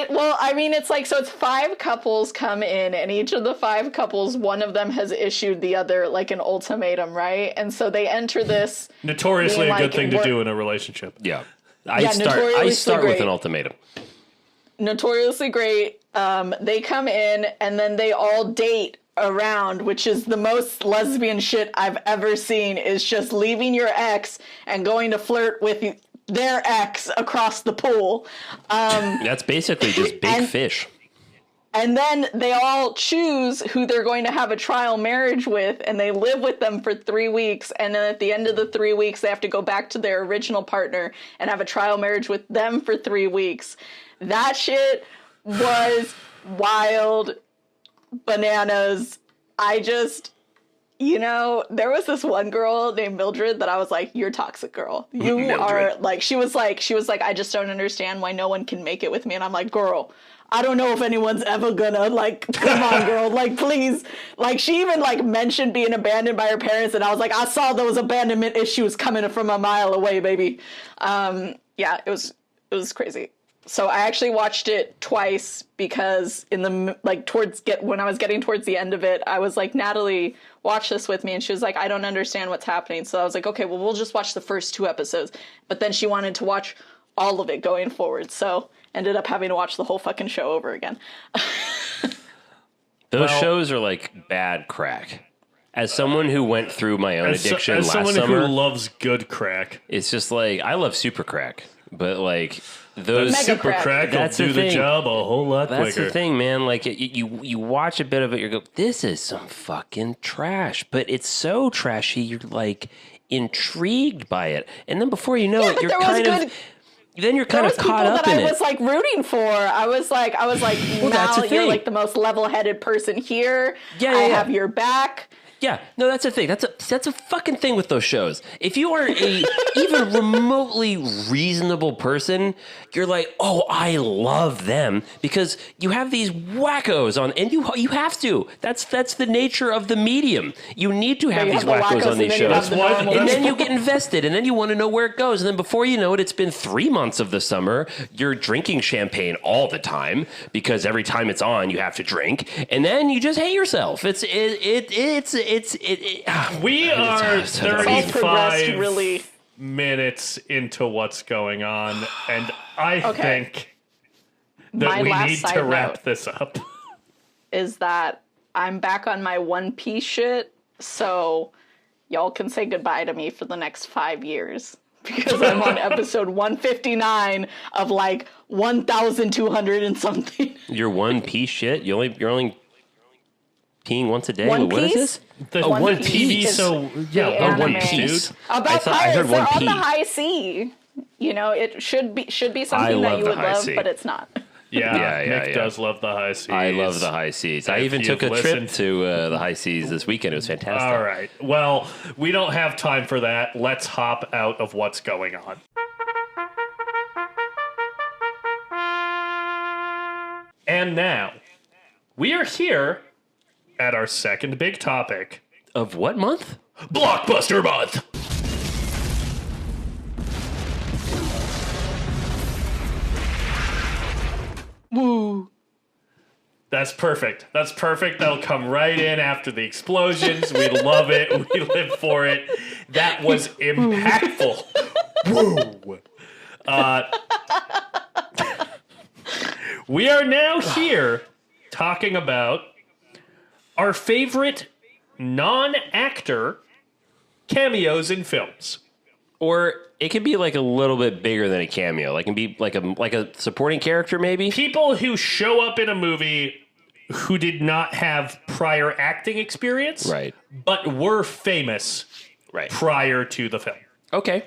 Well, I mean, it's like, so it's 5 couples come in, and each of the 5 couples, one of them has issued the other like an ultimatum, right? And so they enter this notoriously a good thing to do in a relationship. Yeah. I start with an ultimatum. Notoriously great. They come in and then they all date around, which is the most lesbian shit I've ever seen, is just leaving your ex and going to flirt with their ex across the pool. That's basically just big fish. And then they all choose who they're going to have a trial marriage with, and they live with them for 3 weeks. And then at the end of the 3 weeks, they have to go back to their original partner and have a trial marriage with them for 3 weeks. That shit was wild bananas. There was this one girl named Mildred that I was like, you're toxic, girl. You are like, she was like, I just don't understand why no one can make it with me. And I'm like, girl, I don't know if anyone's ever gonna, like, come on, girl, like, please. Like, she even, like, mentioned being abandoned by her parents, and I was like, I saw those abandonment issues coming from a mile away, baby. Yeah, it was crazy. So I actually watched it twice because when I was getting towards the end of it, I was like, Natalie, watch this with me. And she was like, I don't understand what's happening. So I was like, okay, well, we'll just watch the first 2 episodes. But then she wanted to watch all of it going forward. So ended up having to watch the whole fucking show over again. Those shows are like bad crack. As someone who went through my own addiction last summer. As someone who loves good crack. It's just like, I love super crack. But like those super crack will do the job a whole lot quicker. That's the thing, man. Like you watch a bit of it, you go, this is some fucking trash. But it's so trashy, you're like intrigued by it, and then before you know it, you're kind of. Then you're kind of caught up in it. I was like rooting for. I was like, well, Mal, you're like the most level-headed person here. Yeah, I have your back. Yeah, no, that's a thing. That's a fucking thing with those shows. If you are a even remotely reasonable person, you're like, oh, I love them because you have these wackos on, and you have to. That's the nature of the medium. You need to have these wackos on these shows, and then you get invested, and then you want to know where it goes, and then before you know it, it's been 3 months of the summer. You're drinking champagne all the time because every time it's on, you have to drink, and then you just hate yourself. We are 35 minutes into what's going on, and I think that we need to wrap this up. Is that I'm back on my One Piece shit, so y'all can say goodbye to me for the next 5 years. Because I'm on episode 159 of like 1,200 and something. Your One Piece shit? You're only peeing once a day? One what Piece? is this? One Piece. So yeah, One Piece. About pirates, I heard One they're Piece. on the high sea. You know, it should be I something that love you the would high love, C. but it's not. Yeah, Yeah, Nick does love the high seas. I love the high seas. I If even took a you've trip listened- to the high seas this weekend. It was fantastic. All right. Well, we don't have time for that. Let's hop out of what's going on. And now, we are here at our second big topic, Of what month? Blockbuster Month. Woo. That's perfect. That's perfect. That'll come right in after the explosions. We love it. We live for it. That was impactful. Woo. We are now here talking about our favorite non-actor cameos in films. Or it could be like a little bit bigger than a cameo. Like it can be like a supporting character, maybe. People who show up in a movie who did not have prior acting experience, Right. but were famous Right. prior to the film. Okay.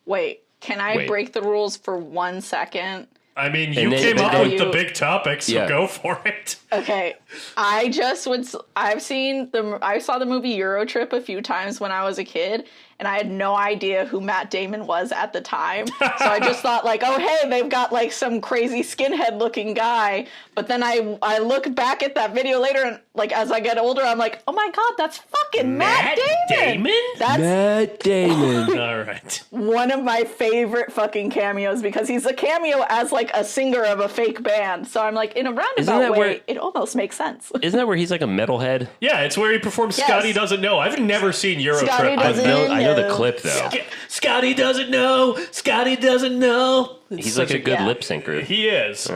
Wait. Can I Wait. break the rules for 1 second? I mean, you And then- came but up then- with the big topic, so Yeah. go for it. Okay, I saw the movie Eurotrip a few times when I was a kid, and I had no idea who Matt Damon was at the time. So I just thought like, oh hey, they've got like some crazy skinhead looking guy. But then I look back at that video later, and like as I get older, I'm like, oh my god, that's fucking Matt Damon. That's Matt Damon. All right. one of my favorite fucking cameos because he's a cameo as like a singer of a fake band. So I'm like, in a Isn't roundabout that way, where- it almost makes sense. Isn't that where he's like a metalhead? Yeah, it's where he performs Yes. Scotty Doesn't Know. I've never seen Eurotrip. Scotty Doesn't I know the know. clip though. Scotty doesn't know. Scotty doesn't know. He's like a good yeah. lip syncer. He is. He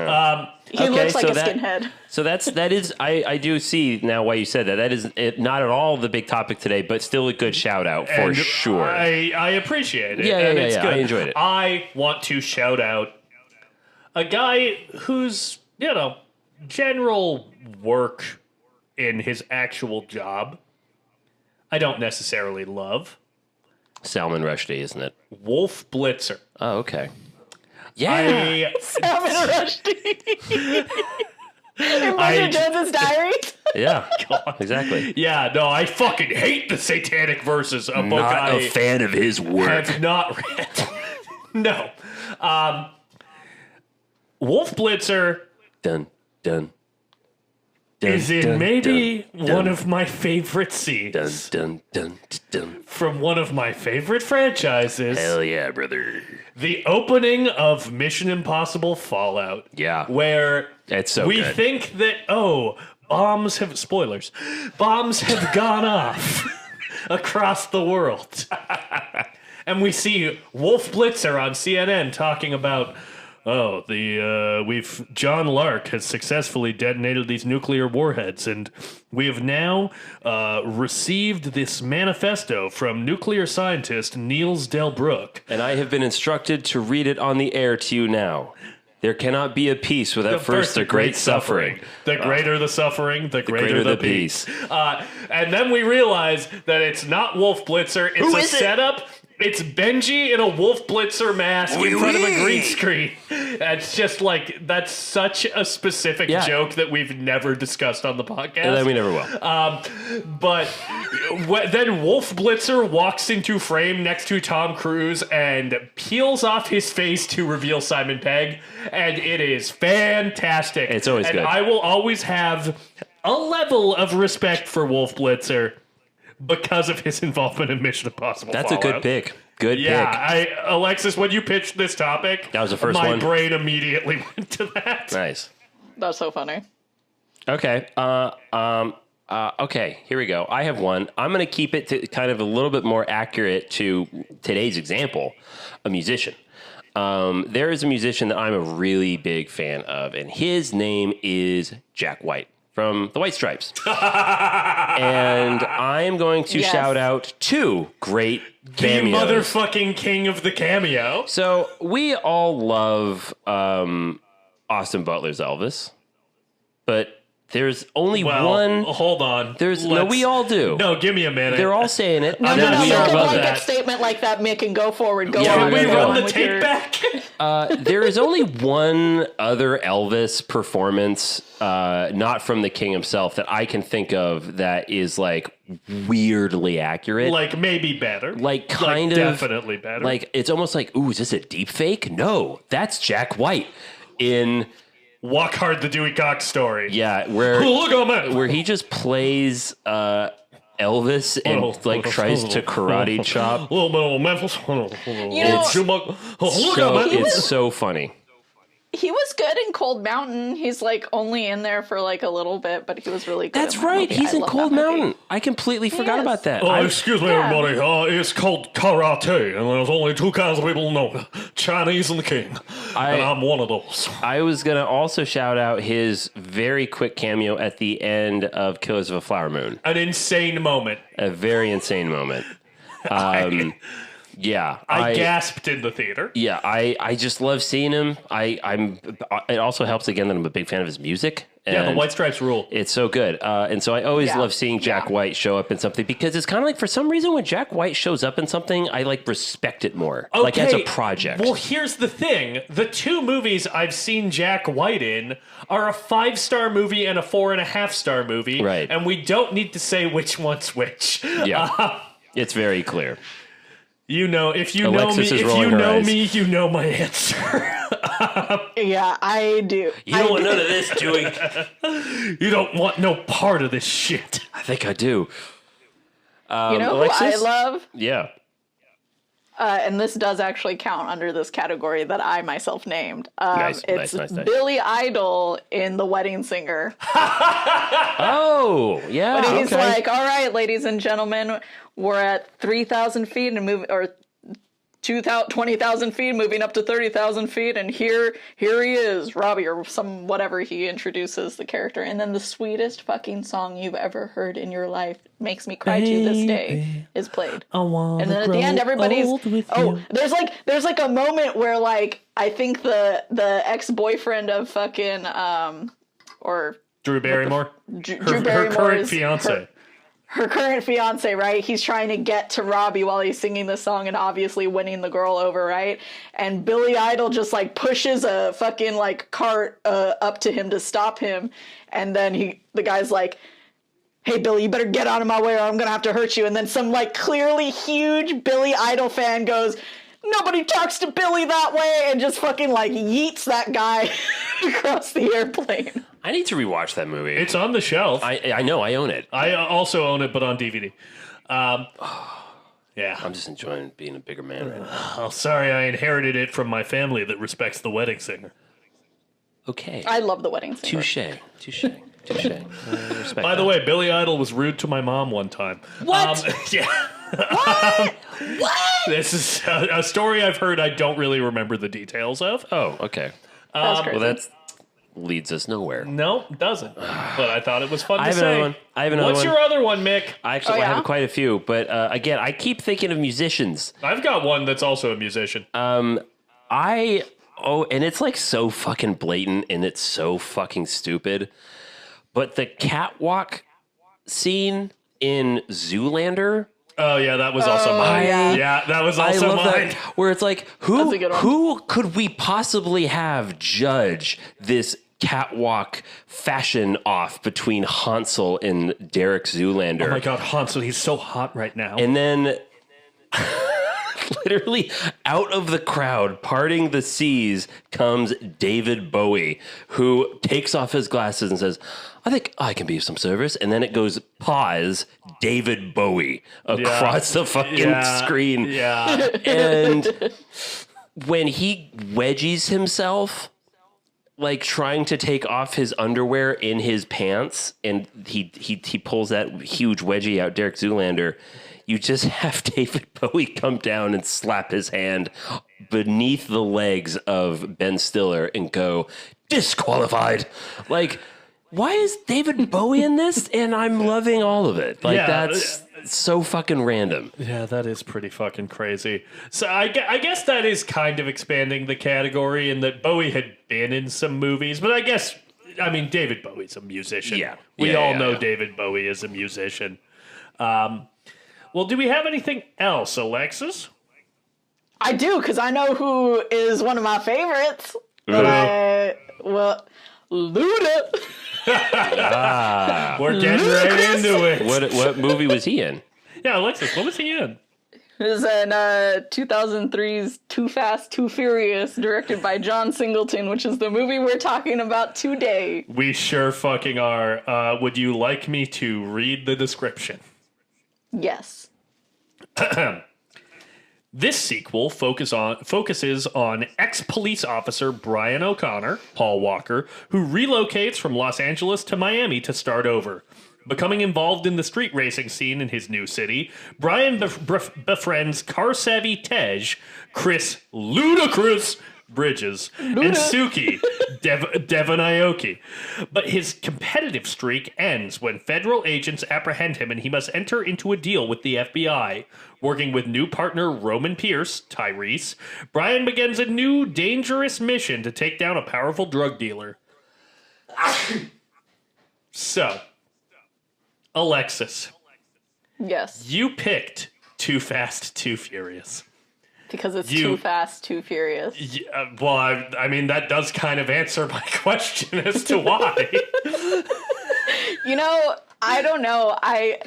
looks like so a skinhead. So that is I do see now why you said that. That is not at all the big topic today, but still a good shout out for and sure. I appreciate it. Yeah, and yeah, it's yeah, good. I enjoyed it. I want to shout out a guy whose, general work in his actual job I don't necessarily love. Salman Rushdie, isn't it? Wolf Blitzer. Oh, okay. Yeah. Salman Rushdie. In Bridget Jones's Diary. Yeah. Exactly. Yeah, no, I fucking hate the Satanic Verses, a book Not I a fan of his work. have not read. No. Wolf Blitzer Dun dun. is in maybe one of my favorite dun scenes dun dun dun. from one of my favorite franchises. Hell yeah, brother. The opening of Mission Impossible Fallout. Yeah. Where It's so we good. think that, bombs have gone off across the world. And we see Wolf Blitzer on CNN talking about, John Lark has successfully detonated these nuclear warheads, and we have now received this manifesto from nuclear scientist Niels Delbruck. And I have been instructed to read it on the air to you now. There cannot be a peace without first a great suffering. The greater the suffering, the greater greater the the peace. And then we realize that it's not Wolf Blitzer. It's Who a is it? setup. It's Benji in a Wolf Blitzer mask in front of a green screen. It's just like, that's such a specific Yeah. joke that we've never discussed on the podcast. And then we never will. But then Wolf Blitzer walks into frame next to Tom Cruise and peels off his face to reveal Simon Pegg, and it is fantastic. It's always and good. I will always have a level of respect for Wolf Blitzer because of his involvement in Mission Impossible. That's a Fallout. good pick. Good Yeah, pick. Alexis, when you pitched this topic, That was the first my one? brain immediately went to that. Nice. That's so funny. Okay. Okay, here we go. I have one. I'm going to keep it to kind of a little bit more accurate to today's example, a musician. There is a musician that I'm a really big fan of, and his name is Jack White from the White Stripes. And I am going to Yes. shout out two great The cameos. motherfucking king of the cameo. So we all love Austin Butler's Elvis, but There's only Well, one. hold on. We all do. No, give me a minute. They're all saying it. No, I'm no, not no. sure Make a about blanket that. statement like that, Mick, and go forward. Go Yeah, on. Can we go run on the with tape your- back? There is only one other Elvis performance, not from the King himself, that I can think of that is like weirdly accurate. Like maybe better. Like kind of definitely better. Like it's almost like, ooh, is this a deep fake? No, that's Jack White in Walk Hard, the Dewey Cox story. yeah, where Look on that. where he just plays Elvis and like tries to karate chop. A little bit of Memphis. You know- Look So on that. it's so funny. He was good in Cold Mountain. He's like only in there for like a little bit, but he was really good. That's in that right. movie. He's I in love Cold that movie. Mountain. I completely forgot is. about that. Oh, excuse me, Yeah. everybody. It's called karate, and there's only two kinds of people who know: Chinese and the king. And I'm one of those. I was going to also shout out his very quick cameo at the end of Killers of a Flower Moon. An insane moment. A very insane moment. Yeah. I gasped in the theater. Yeah, I just love seeing him. It also helps again that I'm a big fan of his music. Yeah, the and White Stripes rule. It's so good. And so I always Yeah. love seeing Jack Yeah. White show up in something because it's kind of like for some reason when Jack White shows up in something, I like respect it more. Like as a project. Well, here's the thing. The two movies I've seen Jack White in are a 5-star movie and a 4.5-star movie. Right. And we don't need to say which one's which. Yeah. It's very clear. You know, if you Alexis is know me, if rolling you her know eyes. me, you know my answer. Yeah, I do. You don't want none of this, Dewey. You don't want no part of this shit. I think I do. You know Alexis? who I love? Yeah. And this does actually count under this category that I myself named. Nice, it's nice. Billy Idol in The Wedding Singer. Oh, yeah. But he's okay. like, all right, ladies and gentlemen, we're at 3,000 feet and or 20,000 feet, moving up to 30,000 feet, and here he is, Robbie, or some whatever he introduces the character, and then the sweetest fucking song you've ever heard in your life, makes me cry to this day, is played. And then at the end, everybody's there's like a moment where like I think the ex-boyfriend of fucking or Drew Barrymore? Drew Her Barrymore's current fiance. her current fiance, right? He's trying to get to Robbie while he's singing the song and obviously winning the girl over, right? And Billy Idol just like pushes a fucking like cart up to him to stop him, and then the guy's like, "Hey Billy, you better get out of my way or I'm gonna have to hurt you." And then some like clearly huge Billy Idol fan goes, "Nobody talks to Billy that way," and just fucking like yeets that guy across the airplane. I need to rewatch that movie. It's on the shelf. I know, I own it. I also own it, but on DVD. Yeah. I'm just enjoying being a bigger man right now. Oh, sorry, I inherited it from my family that respects The Wedding Singer. Okay. I love The Wedding Singer. Touche. Respect By the that. way, Billy Idol was rude to my mom one time. What? Yeah. What? This is a story I've heard. I don't really remember the details of. Oh, okay. That's crazy. Well, that leads us nowhere. No, it doesn't. But I thought it was fun I to have say. another one. I have another What's one. your other one, Mick? I actually Oh, yeah? have quite a few, but again, I keep thinking of musicians. I've got one that's also a musician. And it's like so fucking blatant and it's so fucking stupid. But the catwalk scene in Zoolander, Oh, yeah, that was also mine. yeah. Yeah, that was I also love mine. that. Where it's like, That's a good one. who could we possibly have judge this catwalk fashion off between Hansel and Derek Zoolander? Oh my God, Hansel, he's so hot right now. And then literally out of the crowd, parting the seas, comes David Bowie, who takes off his glasses and says, "I think I can be of some service." And then it goes, pause, David Bowie across the fucking screen. Yeah. And when he wedgies himself, like trying to take off his underwear in his pants, and he pulls that huge wedgie out, Derek Zoolander, you just have David Bowie come down and slap his hand beneath the legs of Ben Stiller and go, "Disqualified." Like, why is David Bowie in this? And I'm loving all of it. Like, Yeah. that's so fucking random. Yeah, that is pretty fucking crazy. So I guess that is kind of expanding the category in that Bowie had been in some movies, but I guess I mean, David Bowie's a musician. Yeah. We all know David Bowie is a musician. Well, do we have anything else, Alexis? I do, because I know who is one of my favorites. Luda. We're getting right into it. What movie was he in? Yeah, Alexis, what was he in? It was in 2003's Too Fast, Too Furious, directed by John Singleton, which is the movie we're talking about today. We sure fucking are. Would you like me to read the description? Yes. This sequel focuses on ex-police officer Brian O'Connor, Paul Walker, who relocates from Los Angeles to Miami to start over. Becoming involved in the street racing scene in his new city, Brian befriends car-savvy Tej, Chris Ludacris Bridges, and Suki Devon Aoki. But his competitive streak ends when federal agents apprehend him and he must enter into a deal with the FBI. Working with new partner Roman Pierce, Tyrese, Brian begins a new dangerous mission to take down a powerful drug dealer. So, Alexis, Yes. you picked Too Fast, Too Furious. Because it's Too Fast, Too Furious. Yeah, well, I mean, that does kind of answer my question as to why. You know, I don't know.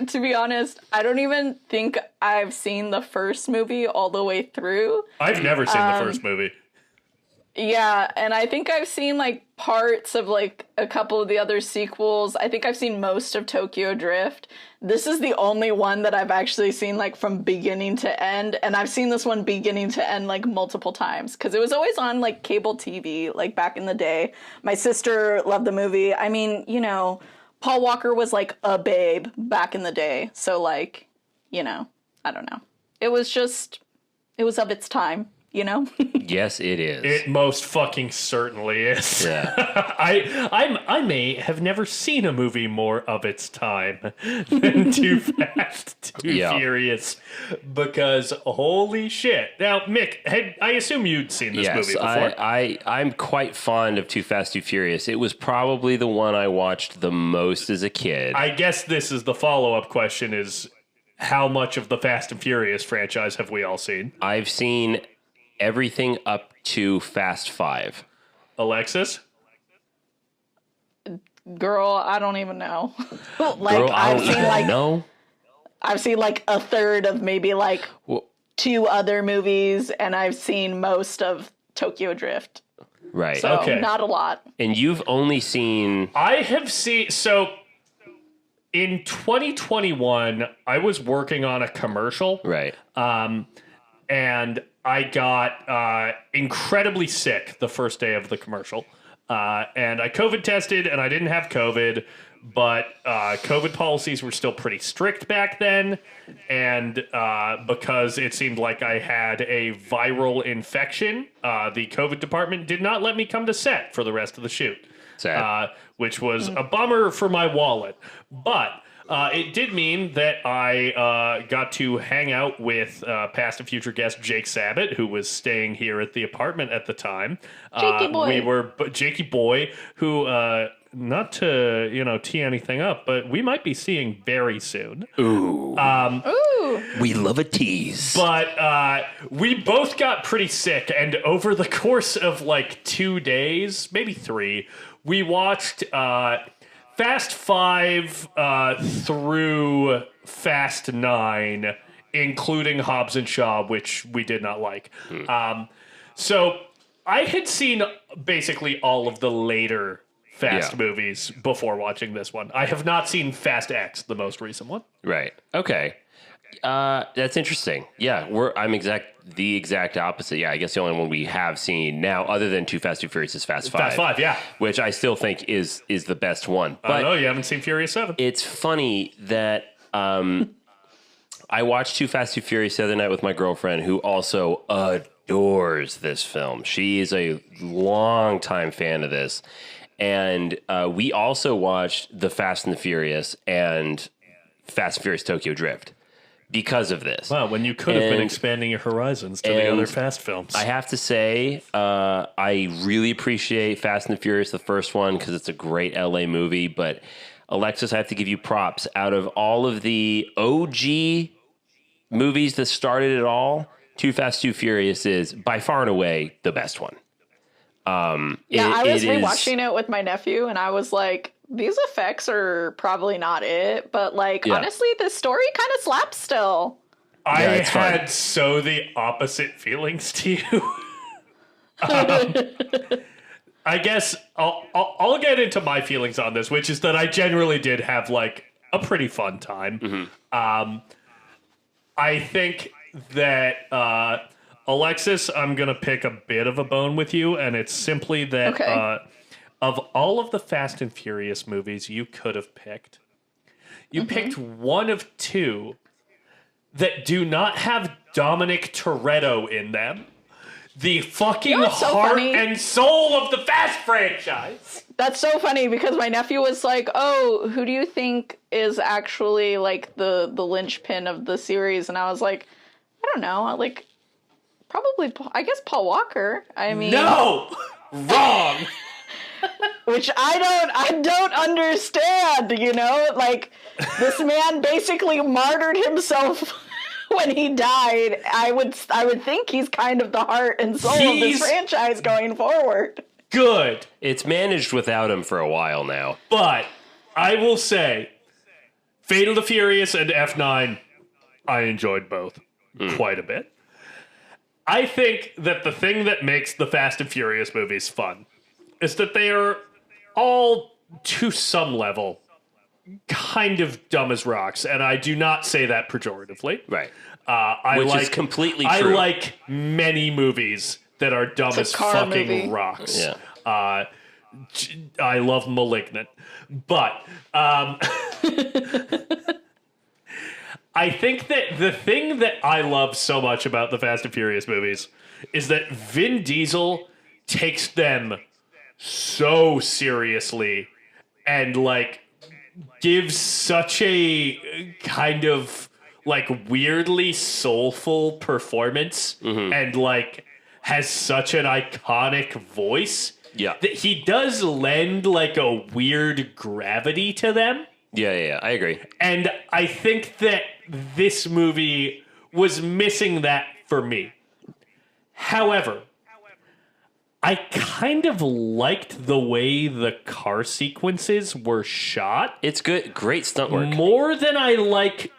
To be honest, I don't even think I've seen the first movie all the way through. I've never seen the first movie. Yeah, and I think I've seen, like, parts of, like, a couple of the other sequels. I think I've seen most of Tokyo Drift. This is the only one that I've actually seen, like, from beginning to end. And I've seen this one beginning to end, like, multiple times. Because it was always on, like, cable TV, like, back in the day. My sister loved the movie. I mean, you know, Paul Walker was, like, a babe back in the day. So, like, you know, I don't know. It was of its time. You know? Yes, it is. It most fucking certainly is. Yeah. I may have never seen a movie more of its time than Too Fast, Too Furious, because holy shit. Now, Mick, I assume you'd seen this movie before. I'm quite fond of Too Fast, Too Furious. It was probably the one I watched the most as a kid. I guess this is the follow-up question is, how much of the Fast and Furious franchise have we all seen? I've seen everything up to Fast 5. Alexis? Girl, I don't even know. I've seen like a third of maybe like two other movies, and I've seen most of Tokyo Drift. Right. So not a lot. And you've only seen... I have seen... So, in 2021, I was working on a commercial. Right. And I got incredibly sick the first day of the commercial. And I COVID tested, and I didn't have COVID, but COVID policies were still pretty strict back then. And because it seemed like I had a viral infection, the COVID department did not let me come to set for the rest of the shoot. Sad. Which was a bummer for my wallet. But... it did mean that I got to hang out with past and future guest Jake Sabat, who was staying here at the apartment at the time. Jakey boy. Jakey boy, who, not to, tee anything up, but we might be seeing very soon. Ooh. Ooh. We love a tease. But we both got pretty sick, and over the course of like 2 days, maybe 3, we watched... Fast 5 through Fast 9, including Hobbs and Shaw, which we did not like. So I had seen basically all of the later Fast movies before watching this one. I have not seen Fast X, the most recent one. Right. Okay. That's interesting. Yeah, I'm the exact opposite. Yeah, I guess the only one we have seen now, other than Too Fast, Too Furious, is Fast 5. Fast 5, yeah. Which I still think is the best one. But I know, you haven't seen Furious 7. It's funny that I watched Too Fast, Too Furious the other night with my girlfriend, who also adores this film. She is a longtime fan of this. And we also watched The Fast and the Furious and Fast and Furious Tokyo Drift. because of this. Wow, when you could have been And- expanding your horizons to the other Fast films. I have to say, I really appreciate Fast and the Furious, the first one, because it's a great LA movie. But Alexis, I have to give you props. Out of all of the OG movies that started it all, Too Fast, Too Furious is by far and away the best one. I was rewatching it with my nephew, and I was like, these effects are probably not it, but honestly, this story kind of slaps still. I it's fun. had so the opposite feelings to you. I guess I'll get into my feelings on this, which is that I generally did have a pretty fun time. I think that Alexis, I'm gonna pick a bit of a bone with you, and it's simply that Okay. of all of the Fast and Furious movies you could have picked, you picked one of two that do not have Dominic Toretto in them. The fucking what's so heart funny? and soul of the Fast franchise. That's so funny because my nephew was like, "Oh, who do you think is actually the linchpin of the series?" And I was like, "I don't know. Probably, I guess Paul Walker. I mean, No! Wrong! which I don't understand. This man basically martyred himself." When he died, I would think he's kind of the heart and soul of He's- this franchise going forward. Good. It's managed without him for a while now. But I will say, Fate of the Furious and F9, I enjoyed both quite a bit. I think that the thing that makes the Fast and Furious movies fun is that they are all, to some level, kind of dumb as rocks, and I do not say that pejoratively. Right. Which is completely I true. like many movies that are dumb a as car fucking movie. rocks. Yeah. I love Malignant, but I think that the thing that I love so much about the Fast and Furious movies is that Vin Diesel takes them so seriously and gives such a kind of weirdly soulful performance and has such an iconic voice Yeah. that he does lend a weird gravity to them. Yeah, I agree. And I think that this movie was missing that for me. However, I kind of liked the way the car sequences were shot It's good. Great stunt work. more than I like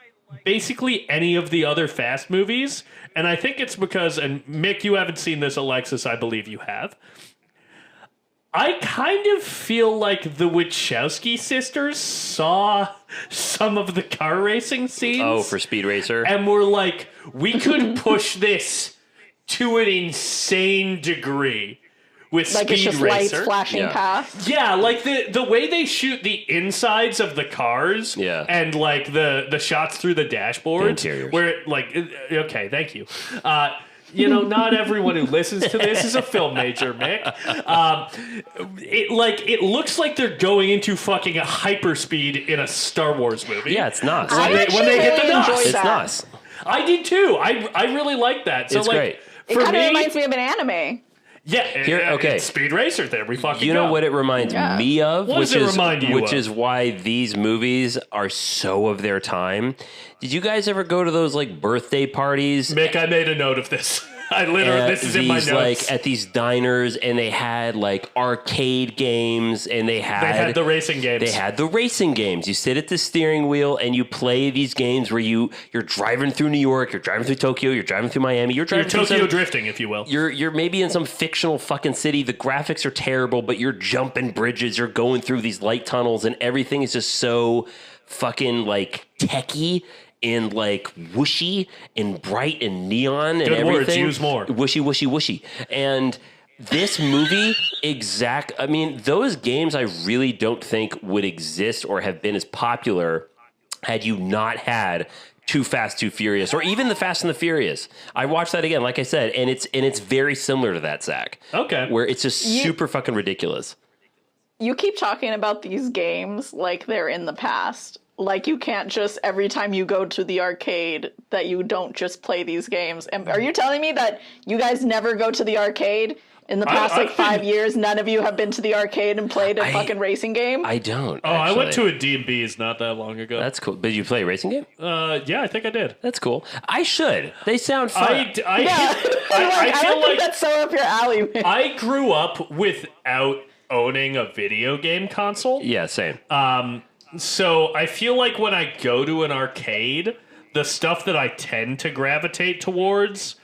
basically any of the other Fast movies. And I think it's because, and Mick, you haven't seen this, Alexis, I believe you have. I kind of feel like the Wachowski sisters saw some of the car racing scenes. Oh, for Speed Racer? And were like, we could push this to an insane degree with It's Speed just Racer. lights flashing Yeah. past. Yeah, the way they shoot the insides of the cars, Yeah. and the shots through the dashboards, The interiors. where okay, thank you. Not everyone who listens to this is a film major, Mick. It looks like they're going into fucking a hyperspeed in a Star Wars movie. Yeah, it's nuts. When they actually hit the really nuts. enjoyed It's that. nuts. I did too. I really like that. So It's great. It For kind of me, reminds me of an anime. yeah. Okay. It's Speed Racer. There we fucking You know go. what it reminds Yeah. me of? What does it remind you Which of? is why these movies are so of their time. Did you guys ever go to those birthday parties? Mick, I made a note of this. I literally, At this is in my these, notes. at these diners, and they had arcade games, and They had the racing games. They had the racing games. You sit at the steering wheel and you play these games where you're driving through New York, you're driving through Tokyo, you're driving through Miami, you're You're driving through Tokyo some, drifting, if you will. you're maybe in some fictional fucking city. The graphics are terrible, but you're jumping bridges, you're going through these light tunnels, and everything is just so fucking techie and whooshy and bright and neon and Good words, everything. use more. Whooshy, whooshy, whooshy. And this movie, those games I really don't think would exist or have been as popular had you not had Too Fast, Too Furious, or even The Fast and the Furious. I watched that again, like I said, and it's very similar to that, Zach. Okay. Where it's just super fucking ridiculous. You keep talking about these games like they're in the past. like you can't just every time you go to the arcade that you don't just play these games. And are you telling me that you guys never go to the arcade? In the past, like, 5 years, none of you have been to the arcade and played a fucking racing game? I don't. Oh, I went to a D&B's not that long ago. That's cool. Did you play a racing game? Yeah, I think I did. That's cool. I should. They sound fun. I I feel don't think like that's so up your alley, man. I grew up without owning a video game console. Yeah, same. So I feel like when I go to an arcade, the stuff that I tend to gravitate towards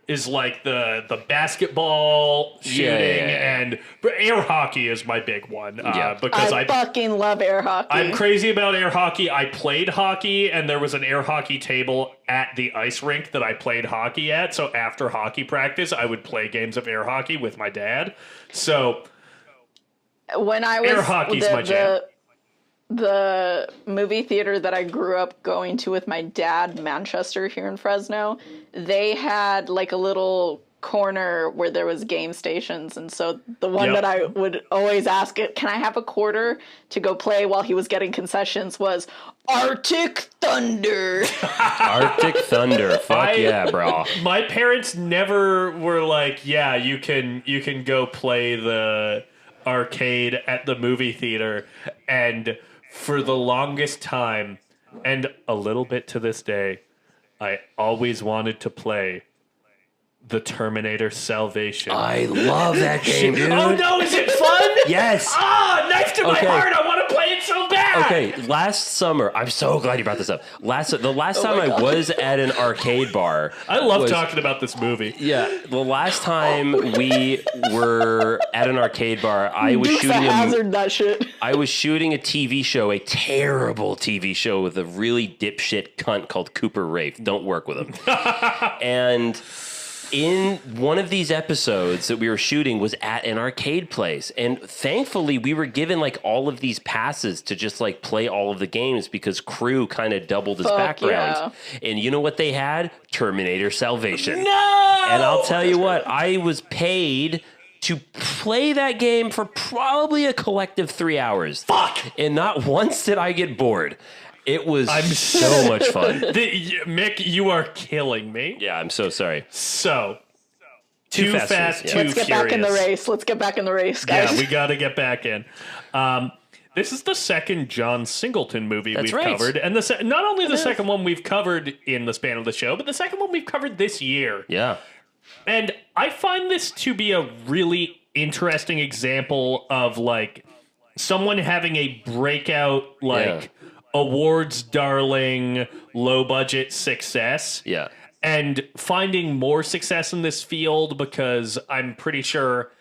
is like the basketball shooting and air hockey is my big one. Because I fucking love air hockey. I'm crazy about air hockey. I played hockey, and there was an air hockey table at the ice rink that I played hockey at. So after hockey practice, I would play games of air hockey with my dad. So when I was air hockey's my jam. The movie theater that I grew up going to with my dad, Manchester, here in Fresno, they had like a little corner where there was game stations. And so the one that I would always ask it, can I have a quarter to go play while he was getting concessions, was Arctic Thunder. Arctic Thunder. Fuck yeah, bro. My parents never were like, yeah, you can go play the arcade at the movie theater. And for the longest time, and a little bit to this day, I always wanted to play the Terminator Salvation. I love that game, dude. Oh no, is it fun? Yes. Ah, knife to my heart. I want to play it so bad. Okay, last summer, I'm so glad you brought this up. The last time I was at an arcade bar. I love talking about this movie. Yeah, the last time we were at an arcade bar, I was shooting that shit. I was shooting a TV show, a terrible TV show with a really dipshit cunt called Cooper Rafe. Don't work with him. And in one of these episodes that we were shooting was at an arcade place. And thankfully, we were given like all of these passes to just like play all of the games because crew kind of doubled as background. Yeah. And you know what they had? Terminator Salvation. No! And I'll tell you what, I was paid to play that game for probably a collective 3 hours. Fuck! And not once did I get bored. It was so much fun. Mick, you are killing me. Yeah, I'm so sorry. So, too fast, too Let's get furious. back in the race. Let's get back in the race, guys. Yeah, we got to get back in. This is the second John Singleton movie we've covered. And not only the second one we've covered in the span of the show, but the second one we've covered this year. Yeah. And I find this to be a really interesting example of, like, someone having a breakout, like, awards darling, low budget success. Yeah. And finding more success in this field because I'm pretty sure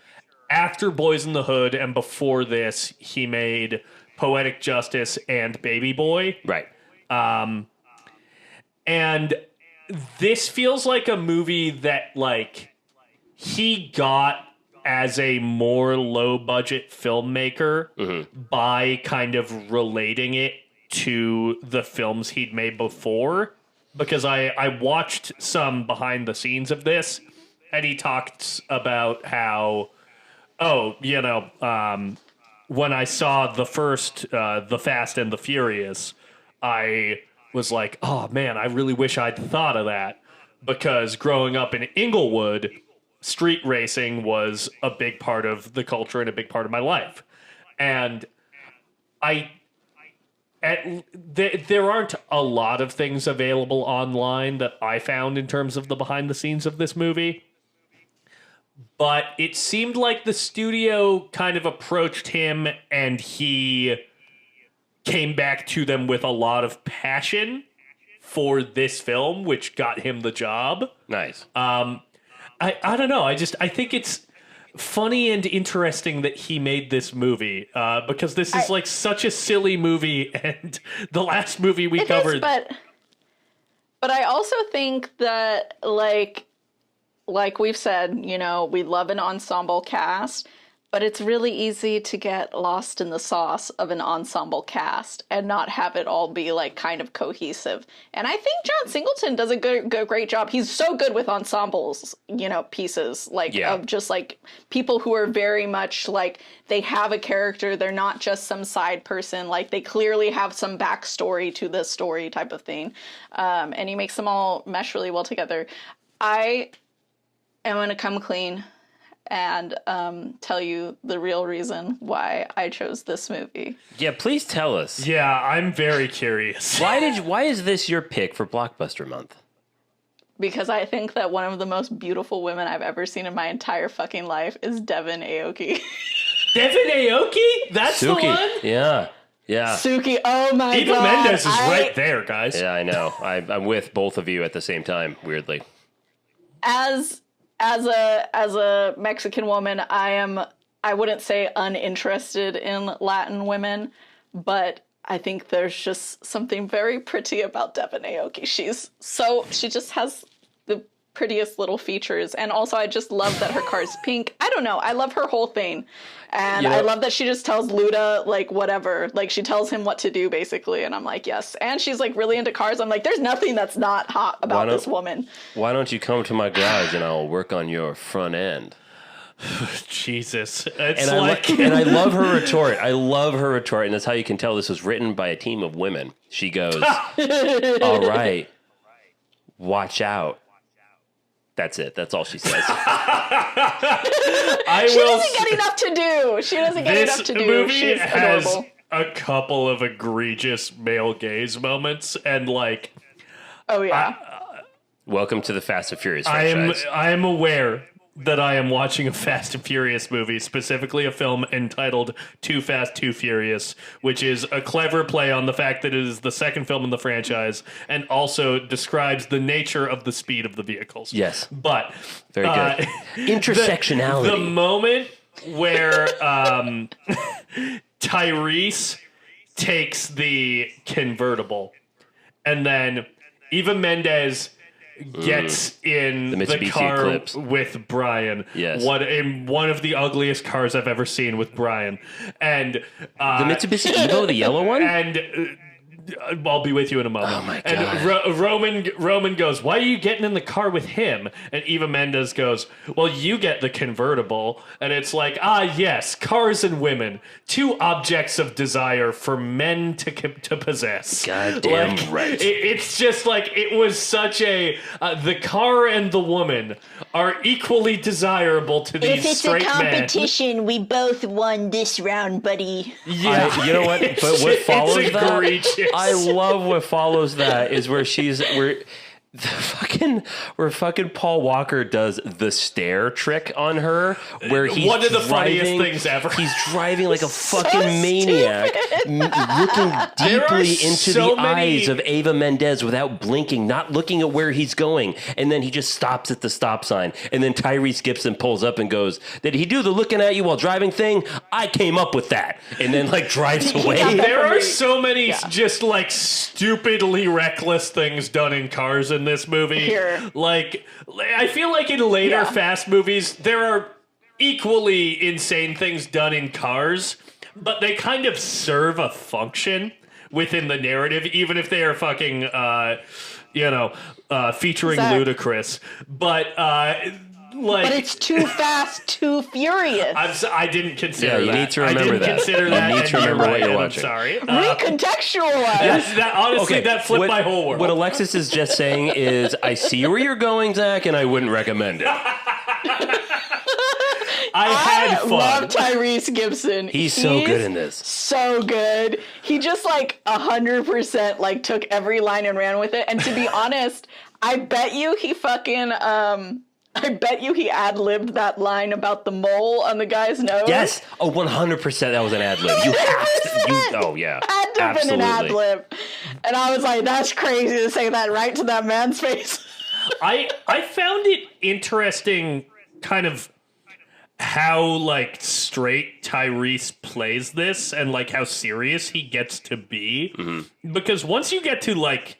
after Boys in the Hood and before this, he made Poetic Justice and Baby Boy. Right. And this feels like a movie that, like, he got as a more low budget filmmaker by kind of relating it to the films he'd made before, because I watched some behind the scenes of this, and he talked about how, when I saw the first The Fast and the Furious, I was like, oh man, I really wish I'd thought of that, because growing up in Inglewood, street racing was a big part of the culture and a big part of my life. And there aren't a lot of things available online that I found in terms of the behind the scenes of this movie. But it seemed like the studio kind of approached him and he came back to them with a lot of passion for this film, which got him the job. Nice. I don't know. I think it's funny and interesting that he made this movie because this is like such a silly movie, and the last movie we covered. But I also think that like we've said, we love an ensemble cast, But it's really easy to get lost in the sauce of an ensemble cast and not have it all be like kind of cohesive. And I think John Singleton does a great job. He's so good with ensembles, pieces of just like people who are very much like they have a character. They're not just some side person. Like they clearly have some backstory to this story type of thing. And he makes them all mesh really well together. I am going to come clean and tell you the real reason why I chose this movie. Yeah, please tell us. Yeah, I'm very curious. Why is this your pick for Blockbuster Month? Because I think that one of the most beautiful women I've ever seen in my entire fucking life is Devin Aoki. Devin Aoki? That's Suki. the one? Yeah. Suki, oh my Eva god. Mendes is right there, guys. Yeah, I know. I'm with both of you at the same time, weirdly. As a Mexican woman, I wouldn't say uninterested in Latin women, but I think there's just something very pretty about Devin Aoki. She just has the prettiest little features, and also I just love that her car's pink. I don't know, I love her whole thing. And I love that she just tells Luda, like, whatever. Like, she tells him what to do, basically. And I'm like, yes. And she's, like, really into cars. I'm like, there's nothing that's not hot about this woman. Why don't you come to my garage and I'll work on your front end? Jesus. And I love her retort. And that's how you can tell this was written by a team of women. She goes, all right, watch out. That's it. That's all she says. She doesn't get enough to do. This movie She's has adorable. a couple of egregious male gaze moments, and like, Oh yeah. Welcome to the Fast and Furious franchise. I am aware that I am watching a Fast and Furious movie, specifically a film entitled Too Fast, Too Furious, which is a clever play on the fact that it is the second film in the franchise and also describes the nature of the speed of the vehicles. Yes. But Very good. Intersectionality. The moment where Tyrese takes the convertible and then Eva Mendes gets in the car Eclipse with Brian. Yes. In one of the ugliest cars I've ever seen with Brian. And the Mitsubishi Evo, the yellow one? And I'll be with you in a moment. Oh my God. And Roman goes, why are you getting in the car with him? And Eva Mendes goes, well, you get the convertible. And it's like, yes, cars and women, two objects of desire for men to possess. Goddamn right. It's just like, it was such a, the car and the woman are equally desirable to these straight men. If it's a competition, we both won this round, buddy. Yeah. You know what? But what follows it's that? Egregious. I love what follows that is where fucking Paul Walker does the stare trick on her, where he's one of the funniest things ever. He's driving like a fucking maniac, looking deeply into the eyes of Eva Mendes without blinking, not looking at where he's going, and then he just stops at the stop sign, and then Tyrese Gibson pulls up and goes, "Did he do the looking at you while driving thing? I came up with that," and then like drives away. There are so many just like stupidly reckless things done in cars in this movie. Here. Like, I feel like in later Fast movies, there are equally insane things done in cars, but they kind of serve a function within the narrative, even if they are fucking, featuring Zach. Ludacris. But it's Too Fast, Too Furious. I didn't consider that. You need to remember that. Consider that. You need to remember what you're watching. I'm sorry. Recontextualize. Yes, that flipped my whole world. What Alexis is just saying is, I see where you're going, Zach, and I wouldn't recommend it. I love Tyrese Gibson. He's so good in this. So good. He just like 100% like took every line and ran with it. And to be honest, I bet you he ad-libbed that line about the mole on the guy's nose. Yes. Oh, 100% that was an ad-lib. You have to. Oh, yeah. Had to have been an ad-lib. And I was like, that's crazy to say that right to that man's face. I found it interesting kind of how like straight Tyrese plays this and like how serious he gets to be. Mm-hmm. Because once you get to like,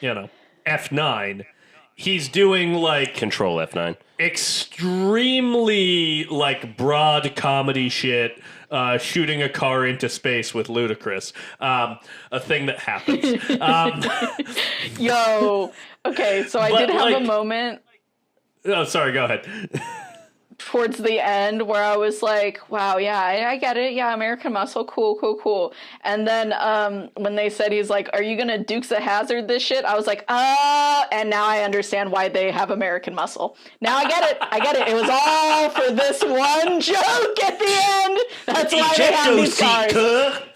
F9, he's doing like Control F9. extremely like broad comedy shit, shooting a car into space with Ludacris, a thing that happens. Yo, okay, so I But, did have like- a moment Oh, sorry, go ahead. towards the end where I was like, wow, yeah, I get it. Yeah, American Muscle, cool. And then when they said, he's like, are you going to Dukes of Hazzard this shit? I was like, and now I understand why they have American Muscle. Now I get it. It was all for this one joke at the end. That's why they have these cars.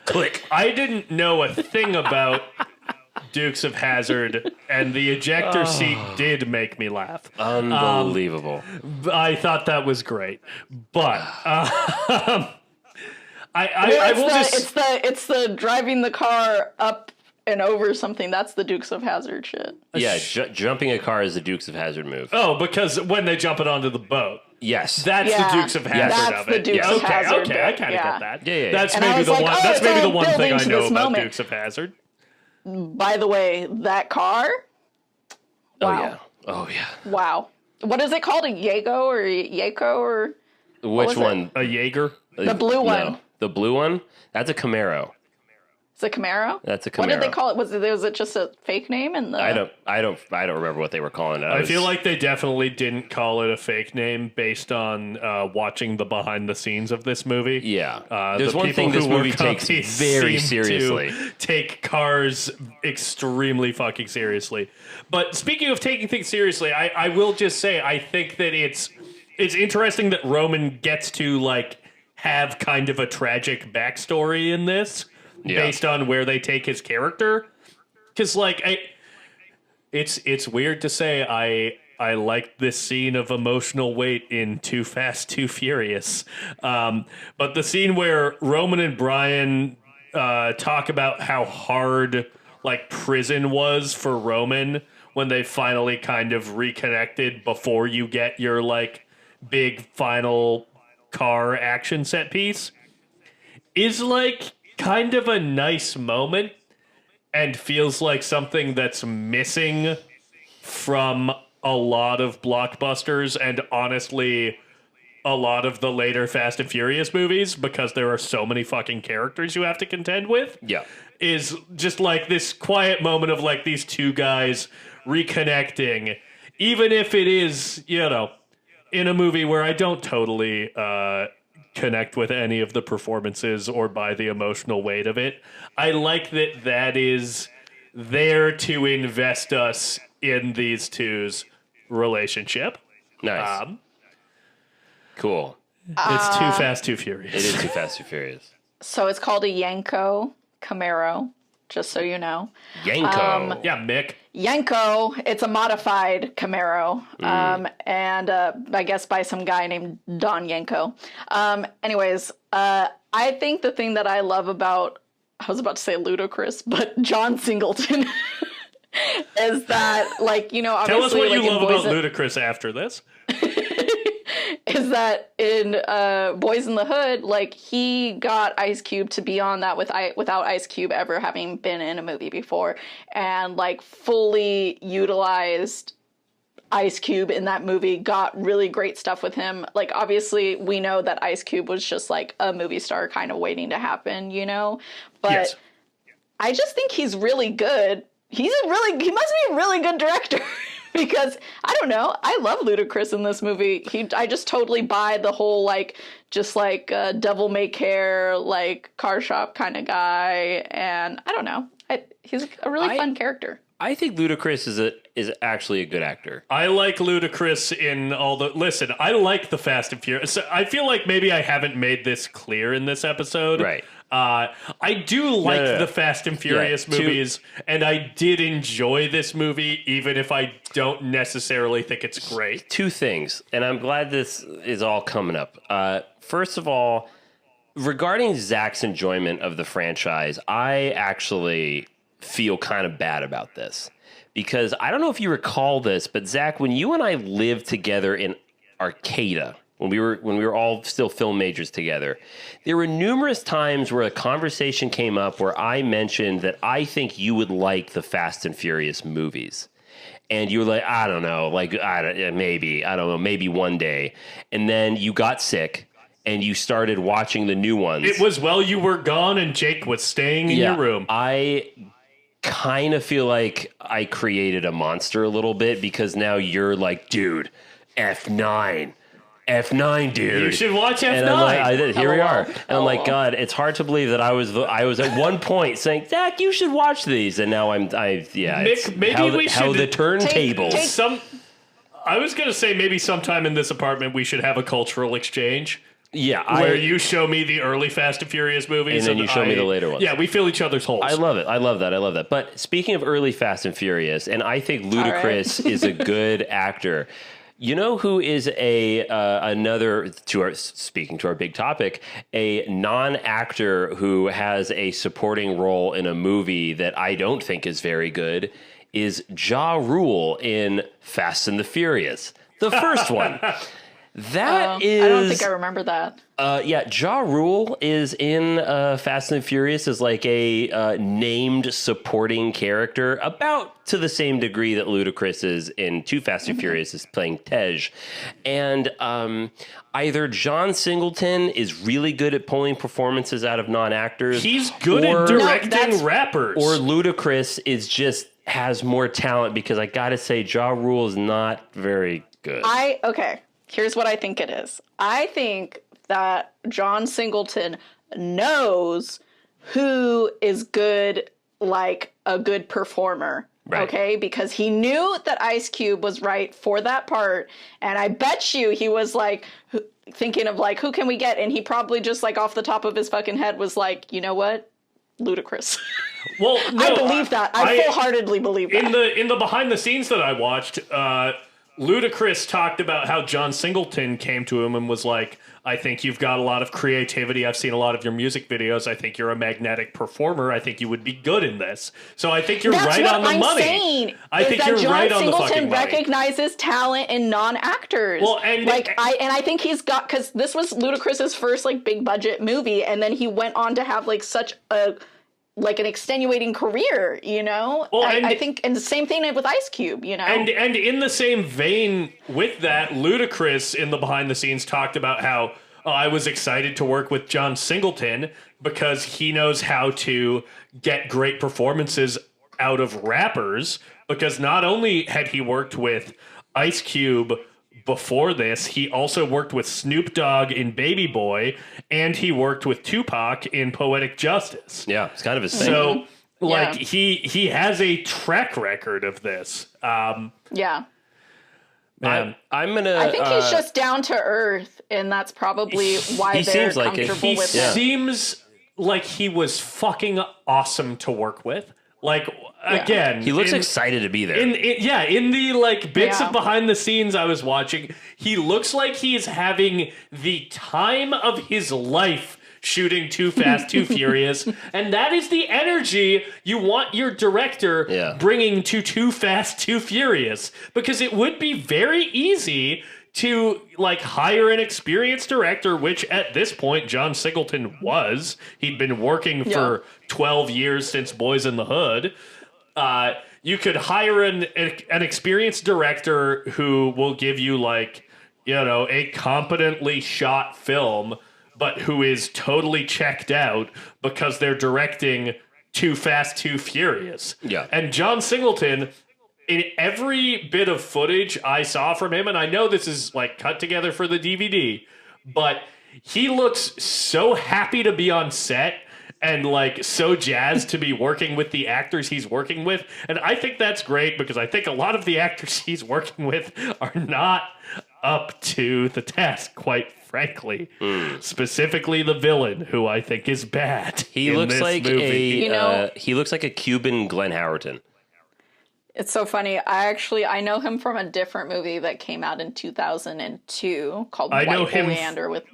Click. I didn't know a thing about Dukes of Hazzard, and the ejector seat did make me laugh. Unbelievable. I thought that was great, but I will just. It's the driving the car up and over something. That's the Dukes of Hazzard shit. Yeah, jumping a car is the Dukes of Hazzard move. Oh, because when they jump it onto the boat. Yes. That's Yeah. the Dukes of Hazzard That's of the it. Dukes of Hazzard Okay, I bit, kind of yeah. get that. Yeah. That's And I maybe was the like, one. oh, That's it's maybe the all one thing building I to know this about moment. Dukes of Hazzard. By the way, that car. Wow. Oh yeah. Wow. What is it called? A Yago or Yako or Which was it? one? A Jaeger. the blue one? No, the blue one. That's a Camaro. It's a Camaro. That's a What did they Camaro. call it? Was it just a fake name? And the I don't remember what they were calling it. I feel like they definitely didn't call it a fake name based on watching the behind the scenes of this movie. Yeah. There's the one people thing this who work movie on takes these very seem to seriously. Take cars extremely fucking seriously. But speaking of taking things seriously, I will just say I think that it's interesting that Roman gets to like have kind of a tragic backstory in this. Yeah. Based on where they take his character, because like it's weird to say I liked this scene of emotional weight in Too Fast, Too Furious, but the scene where Roman and Brian talk about how hard like prison was for Roman when they finally kind of reconnected before you get your like big final car action set piece is like kind of a nice moment and feels like something that's missing from a lot of blockbusters and honestly a lot of the later Fast and Furious movies because there are so many fucking characters you have to contend with. Yeah. Is just like this quiet moment of like these two guys reconnecting, even if it is, you know, in a movie where I don't totally connect with any of the performances or by the emotional weight of it. I like that is there to invest us in these two's relationship. Nice. Cool. It's Too Fast, Too Furious. It is Too Fast, Too Furious. So it's called a Yanko Camaro, just so you know. Yanko. Yeah, Mick. Yanko, it's a modified Camaro, and I guess by some guy named Don Yanko. Anyways, I think the thing that I love about, I was about to say Ludacris, but John Singleton, is that, like, you know, obviously, Tell us what like, you in love about Boys Ludacris after this. is that in Boys in the Hood, like, he got Ice Cube to be on that without Ice Cube ever having been in a movie before, and like fully utilized Ice Cube in that movie, got really great stuff with him. Like, obviously we know that Ice Cube was just like a movie star kind of waiting to happen, you know, but Yes. I just think he's really good. He must be a really good director. Because, I don't know, I love Ludacris in this movie. I just totally buy the whole, like, just like devil may care, like, car shop kind of guy. And I don't know. He's a really fun character. I think Ludacris is actually a good actor. I like Ludacris in all the... Listen, I like the Fast and Furious. I feel like maybe I haven't made this clear in this episode. Right. I do like No. the Fast and Furious movies, and I did enjoy this movie, even if I don't necessarily think it's great. Two things, and I'm glad this is all coming up. First of all, regarding Zach's enjoyment of the franchise, I actually feel kind of bad about this. Because I don't know if you recall this, but Zach, when you and I lived together in Arcata, when we were all still film majors together, there were numerous times where a conversation came up where I mentioned that I think you would like the Fast and Furious movies. and you were like, I don't know, like maybe one day, and then you got sick and you started watching the new ones. It was while you were gone and Jake was staying in your room. I kind of feel like I created a monster a little bit, because now you're like, dude, F9, dude. You should watch F9. And I'm like, I did. Here we are. And I'm like, LOL. God, it's hard to believe that I was at one point saying, Zach, you should watch these, and now Nick, maybe we should the turntables. I was gonna say maybe sometime in this apartment we should have a cultural exchange. Yeah, where you show me the early Fast and Furious movies, and then you show me the later ones. Yeah, we fill each other's holes. I love it. I love that. But speaking of early Fast and Furious, and I think Ludacris is a good actor. You know who is speaking to our big topic, a non-actor who has a supporting role in a movie that I don't think is very good is Ja Rule in Fast and the Furious, the first one. I don't think I remember that. Ja Rule is in Fast and Furious as like a named supporting character, about to the same degree that Ludacris is in Too Fast and Furious is playing Tej. And either John Singleton is really good at pulling performances out of non-actors. He's good at directing rappers. Or Ludacris has more talent, because I gotta say, Ja Rule is not very good. Here's what I think it is. I think that John Singleton knows who is good, like a good performer. Right. Okay, because he knew that Ice Cube was right for that part, and I bet you he was like thinking of like, who can we get? And he probably just like off the top of his fucking head was like, you know what? Ludacris. Well, no, I believe that. I full-heartedly believe that. In the behind the scenes that I watched, Ludacris talked about how John Singleton came to him and was like, I think you've got a lot of creativity. I've seen a lot of your music videos. I think you're a magnetic performer. I think you would be good in this. So I think you're right on the money. I think you're right on the fucking money. John Singleton recognizes talent in non-actors. Well, I think he's got, because this was Ludacris's first like big budget movie, and then he went on to have like such a like an extenuating career, you know? Well, I think, and the same thing with Ice Cube, you know? And in the same vein with that, Ludacris in the behind the scenes talked about how I was excited to work with John Singleton because he knows how to get great performances out of rappers, because not only had he worked with Ice Cube before this, he also worked with Snoop Dogg in Baby Boy, and he worked with Tupac in Poetic Justice. Yeah, it's kind of his thing. So, like, he has a track record of this. Yeah. Man. I think he's just down to earth, and that's probably why they're comfortable with him. He seems like he was fucking awesome to work with. Like, again, he looks excited to be there. In the like bits of behind the scenes I was watching, he looks like he's having the time of his life shooting Too Fast, Too Furious, and that is the energy you want your director bringing to Too Fast, Too Furious, because it would be very easy to like hire an experienced director, which at this point John Singleton was. He'd been working for 12 years since Boys in the Hood. You could hire an experienced director who will give you like, you know, a competently shot film, but who is totally checked out because they're directing Too Fast, Too Furious. Yeah. And John Singleton, in every bit of footage I saw from him, and I know this is like cut together for the DVD, but he looks so happy to be on set and like so jazzed to be working with the actors he's working with. And I think that's great, because I think a lot of the actors he's working with are not up to the task, quite frankly. Specifically the villain, who I think is bad. He looks like he looks like a Cuban Glenn Howerton. It's so funny. I know him from a different movie that came out in 2002 called White Oleander with.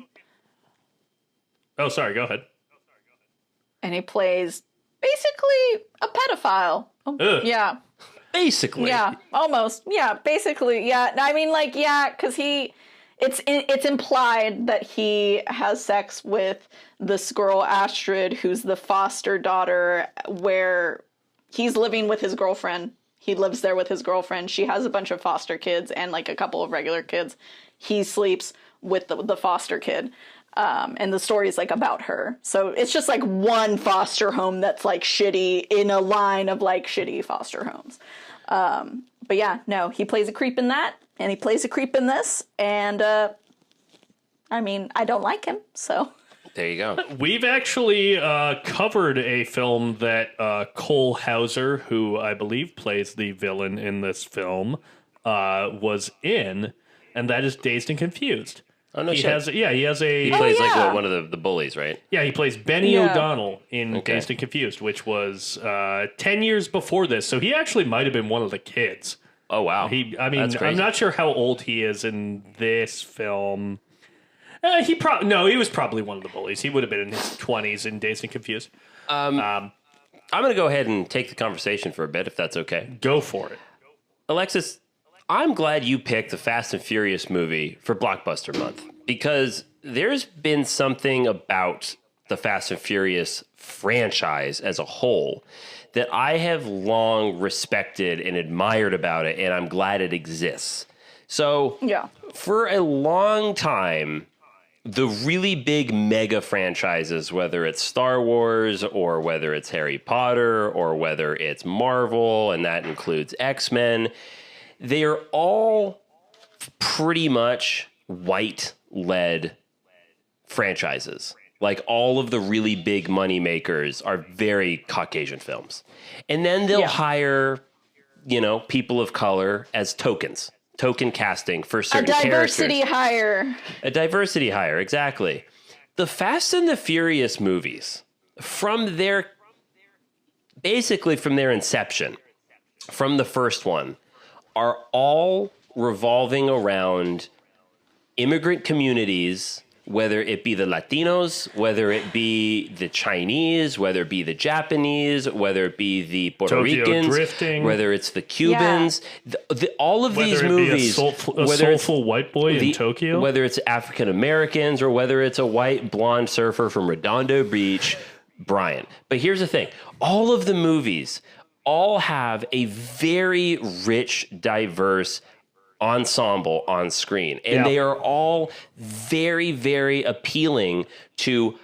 Oh, sorry. Go ahead. And he plays basically a pedophile. Yeah. Basically. Yeah. Almost. Yeah. Basically. Yeah. I mean, like, yeah, because it's implied that he has sex with this girl Astrid, who's the foster daughter, where he's living with his girlfriend. He lives there with his girlfriend. She has a bunch of foster kids and like a couple of regular kids. He sleeps with the foster kid. And the story is like about her. So it's just like one foster home that's like shitty in a line of like shitty foster homes. But yeah, no, he plays a creep in that, and he plays a creep in this. And I mean, I don't like him, so. There you go. We've actually covered a film that Cole Hauser, who I believe plays the villain in this film, was in, and that is Dazed and Confused. Oh, no He shit. has a... He plays like yeah. one of the bullies, right? Yeah, he plays Benny Yeah. O'Donnell in Okay. Dazed and Confused, which was 10 years before this, so he actually might have been one of the kids. Oh, wow. That's crazy. I'm not sure how old he is in this film. He was probably one of the bullies. He would have been in his 20s in Dazed and Confused. I'm going to go ahead and take the conversation for a bit, if that's okay. Go for it. Alexis, I'm glad you picked the Fast and Furious movie for Blockbuster Month, because there's been something about the Fast and Furious franchise as a whole that I have long respected and admired about it, and I'm glad it exists. So, Yeah. for a long time, the really big mega franchises, whether it's Star Wars or whether it's Harry Potter or whether it's Marvel, and that includes X-Men, they are all pretty much white-led franchises. Like, all of the really big money makers are very Caucasian films. And then they'll hire, people of color as tokens. Token casting for certain diversity characters. hire. A diversity hire, exactly. The Fast and the Furious movies, from their inception, from the first one, are all revolving around immigrant communities, whether it be the Latinos, whether it be the Chinese, whether it be the Japanese, whether it be the Puerto Tokyo Ricans, drifting. whether it's the Cubans, all of these Whether it movies, be a whether it's soulful white boy in Tokyo. whether it's African Americans or whether it's a white blonde surfer from Redondo Beach, Brian. But here's the thing. All of the movies all have a very rich, diverse ensemble on screen. And they are all very, very appealing to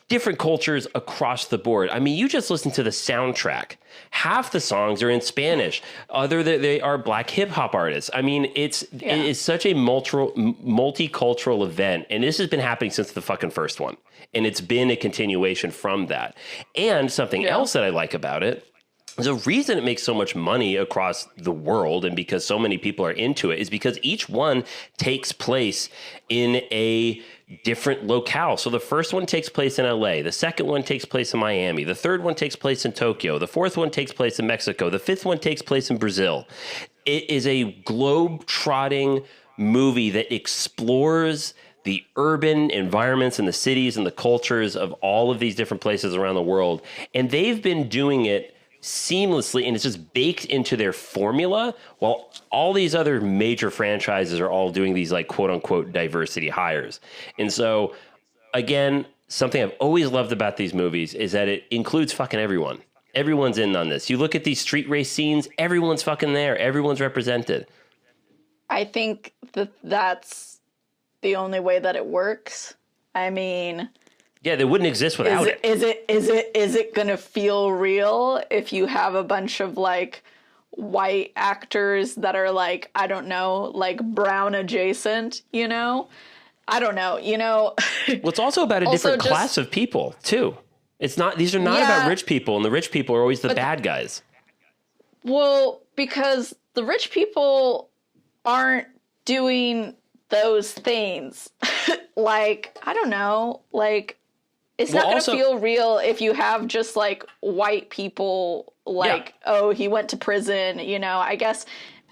different cultures across the board. I mean, you just listen to the soundtrack. Half the songs are in Spanish. They are black hip hop artists. I mean, it is such a multicultural event. And this has been happening since the fucking first one. And it's been a continuation from that. And something else that I like about it, the reason it makes so much money across the world and because so many people are into it is because each one takes place in a different locale. So the first one takes place in LA. The second one takes place in Miami. The third one takes place in Tokyo. The fourth one takes place in Mexico. The fifth one takes place in Brazil. It is a globe-trotting movie that explores the urban environments and the cities and the cultures of all of these different places around the world. And they've been doing it seamlessly, and it's just baked into their formula, while all these other major franchises are all doing these like quote unquote diversity hires. And so again, something I've always loved about these movies is that it includes fucking everyone. Everyone's in on this. You look at these street race scenes, everyone's fucking there. Everyone's represented. I think that's the only way that it works. I mean, Yeah, they wouldn't exist without it. Is it gonna feel real if you have a bunch of like white actors that are like, I don't know, like brown adjacent, I don't know, Well, it's also about a Also different just- class of people, too. These are not about rich people, and the rich people are always the bad guys. Well, because the rich people aren't doing those things. Like, I don't know, like, it's not going to feel real if you have just like white people like, oh, he went to prison, I guess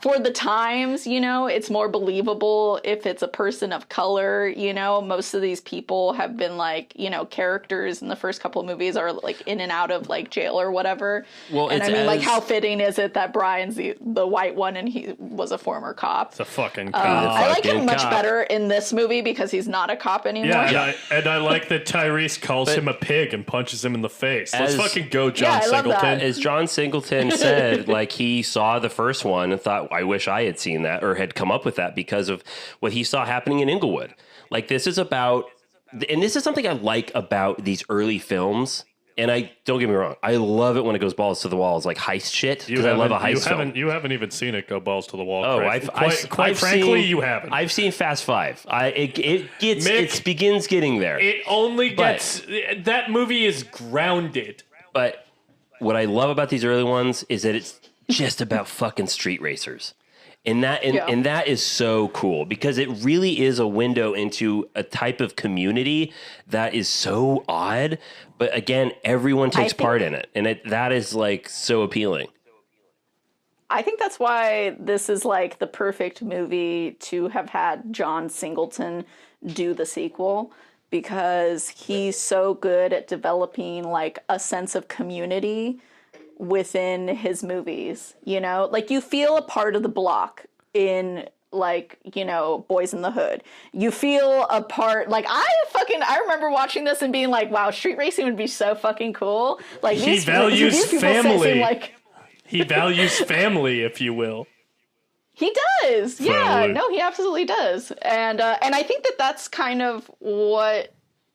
for the times, you know, it's more believable if it's a person of color, you know. Most of these people have been like, you know, characters in the first couple of movies are like in and out of like jail or whatever. Well, and I mean, like, how fitting is it that Brian's the white one and he was a former cop? It's a fucking cop. I like him much cop. better in this movie because he's not a cop anymore. Yeah, and I like that Tyrese calls him a pig and punches him in the face. Let's fucking go, John I love that. Singleton. As John Singleton said, like, he saw the first one and thought, I wish I had seen that or had come up with that because of what he saw happening in Inglewood. Like, this is about, and this is something I like about these early films. And I don't get me wrong, I love it when it goes balls to the walls, like heist shit. Because I love a heist film. You haven't even seen it go balls to the wall. Oh, quite frankly, you haven't. I've seen Fast Five. It begins getting there. It only gets that movie is grounded. But what I love about these early ones is that it's just about fucking street racers. And that is so cool because it really is a window into a type of community that is so odd. But again, everyone takes part in it. And that is like so appealing. I think that's why this is like the perfect movie to have had John Singleton do the sequel, because he's so good at developing like a sense of community within his movies, you know, like you feel a part of the block in, like, you know, Boys in the Hood. You feel a part, like, I remember watching this and being like, wow, street racing would be so fucking cool. Like, he values family. Like, he values family, if you will. He does. Yeah, Family. no, he absolutely does. And I think that that's kind of what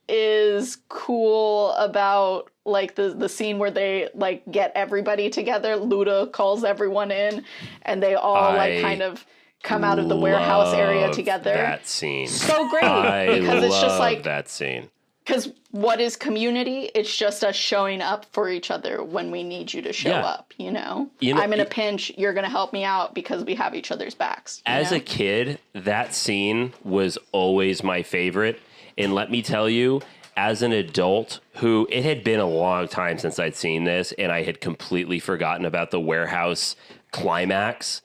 is cool about like the scene where they like get everybody together. Luda calls everyone in and they all like kind of come out of the warehouse area together. That scene. So great because it's just like that scene. Because what is community? It's just us showing up for each other when we need you to show up, you know? I'm in a pinch, you're going to help me out because we have each other's backs. As a kid, that scene was always my favorite. And let me tell you, as an adult who it had been a long time since I'd seen this and I had completely forgotten about the warehouse climax,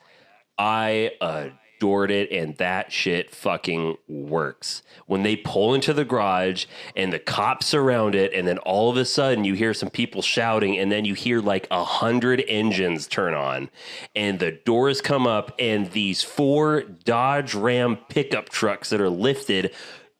I adored it, and that shit fucking works. When they pull into the garage and the cops surround it, and then all of a sudden you hear some people shouting, and then you hear like 100 engines turn on, and the doors come up, and these 4 Dodge Ram pickup trucks that are lifted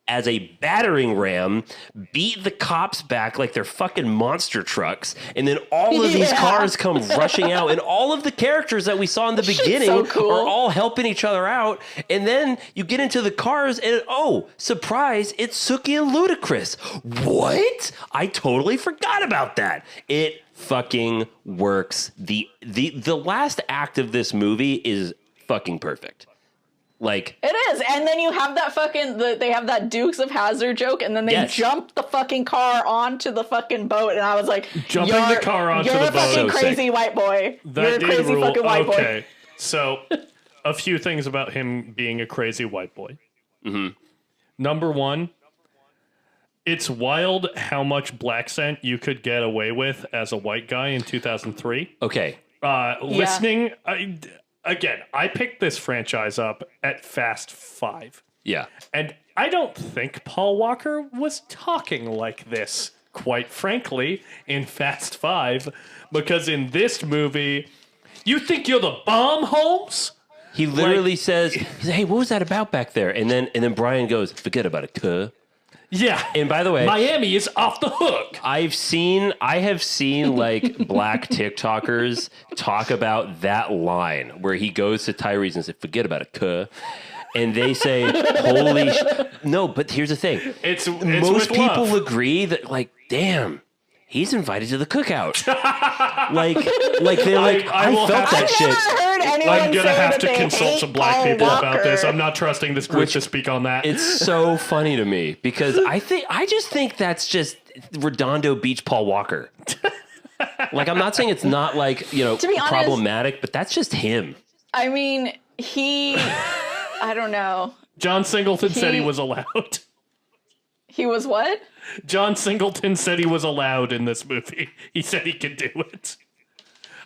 as a battering ram beat the cops back like they're fucking monster trucks, and then all of these cars come rushing out, and all of the characters that we saw in the beginning are all helping each other out, and then you get into the cars and oh, surprise, it's Sookie and Ludacris. What? I totally forgot about that. It fucking works. The last act of this movie is fucking perfect. Like, it is, and then you have that fucking they have that Dukes of Hazzard joke, and then they jump the fucking car onto the fucking boat, and I was like, jumping the car onto the boat. You're a fucking crazy white boy. You're a crazy fucking white boy. Okay, so a few things about him being a crazy white boy. Mm-hmm. Number one, it's wild how much black scent you could get away with as a white guy in 2003. Okay, listening. Again, I picked this franchise up at Fast 5. Yeah. And I don't think Paul Walker was talking like this, quite frankly, in Fast 5. Because in this movie, you think you're the bomb, Holmes? He literally says, hey, what was that about back there? And then Brian goes, forget about it, cuh. Yeah. And by the way, Miami is off the hook. I have seen like black TikTokers talk about that line where he goes to Tyrese and says, forget about it, cuh. And they say, holy no, but here's the thing. It's most with people love. agree that, like, damn, he's invited to the cookout. like they're like, I felt that shit. I'm gonna have to consult some black people about this. I'm not trusting this group to speak on that. It's so funny to me because I just think that's just Redondo Beach Paul Walker. Like, I'm not saying it's not, like, you know, problematic, but that's just him. I mean, I don't know. John Singleton said he was allowed. He was what? John Singleton said he was allowed in this movie. He said he could do it.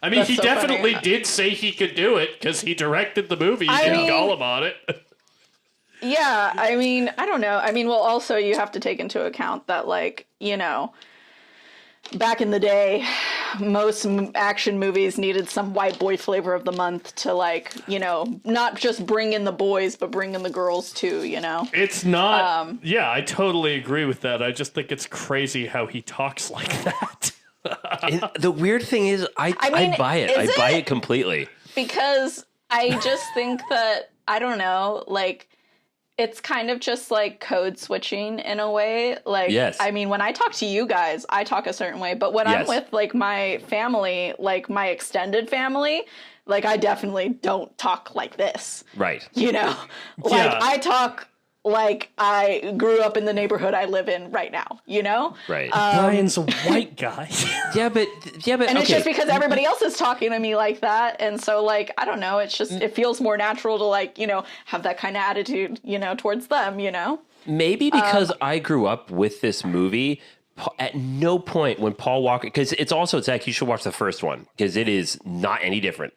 I mean, That's he so definitely funny. did say he could do it because he directed the movie. You I can mean- call him on it. Yeah, I mean, I don't know. I mean, well, also you have to take into account that, like, you know, back in the day, most action movies needed some white boy flavor of the month to, like, you know, not just bring in the boys, but bring in the girls too, you know? It's not. Yeah, I totally agree with that. I just think it's crazy how he talks like that. And the weird thing is, I mean, buy it. is I buy it? it completely. Because I just think that, I don't know, like, it's kind of just like code switching in a way. Like, Yes. I mean, when I talk to you guys, I talk a certain way, but when I'm Yes. with like my family, like my extended family, like I definitely don't talk like this, Right. you know? Like Yeah. I talk like I grew up in the neighborhood I live in right now, you know? Right. Brian's a white guy. yeah, but And okay. it's just because everybody else is talking to me like that. And so, like, I don't know. It's just, it feels more natural to, like, you know, have that kind of attitude, you know, towards them, you know? Maybe because I grew up with this movie, at no point when Paul Walker, because it's also, Zach, you should watch the first one because it is not any different.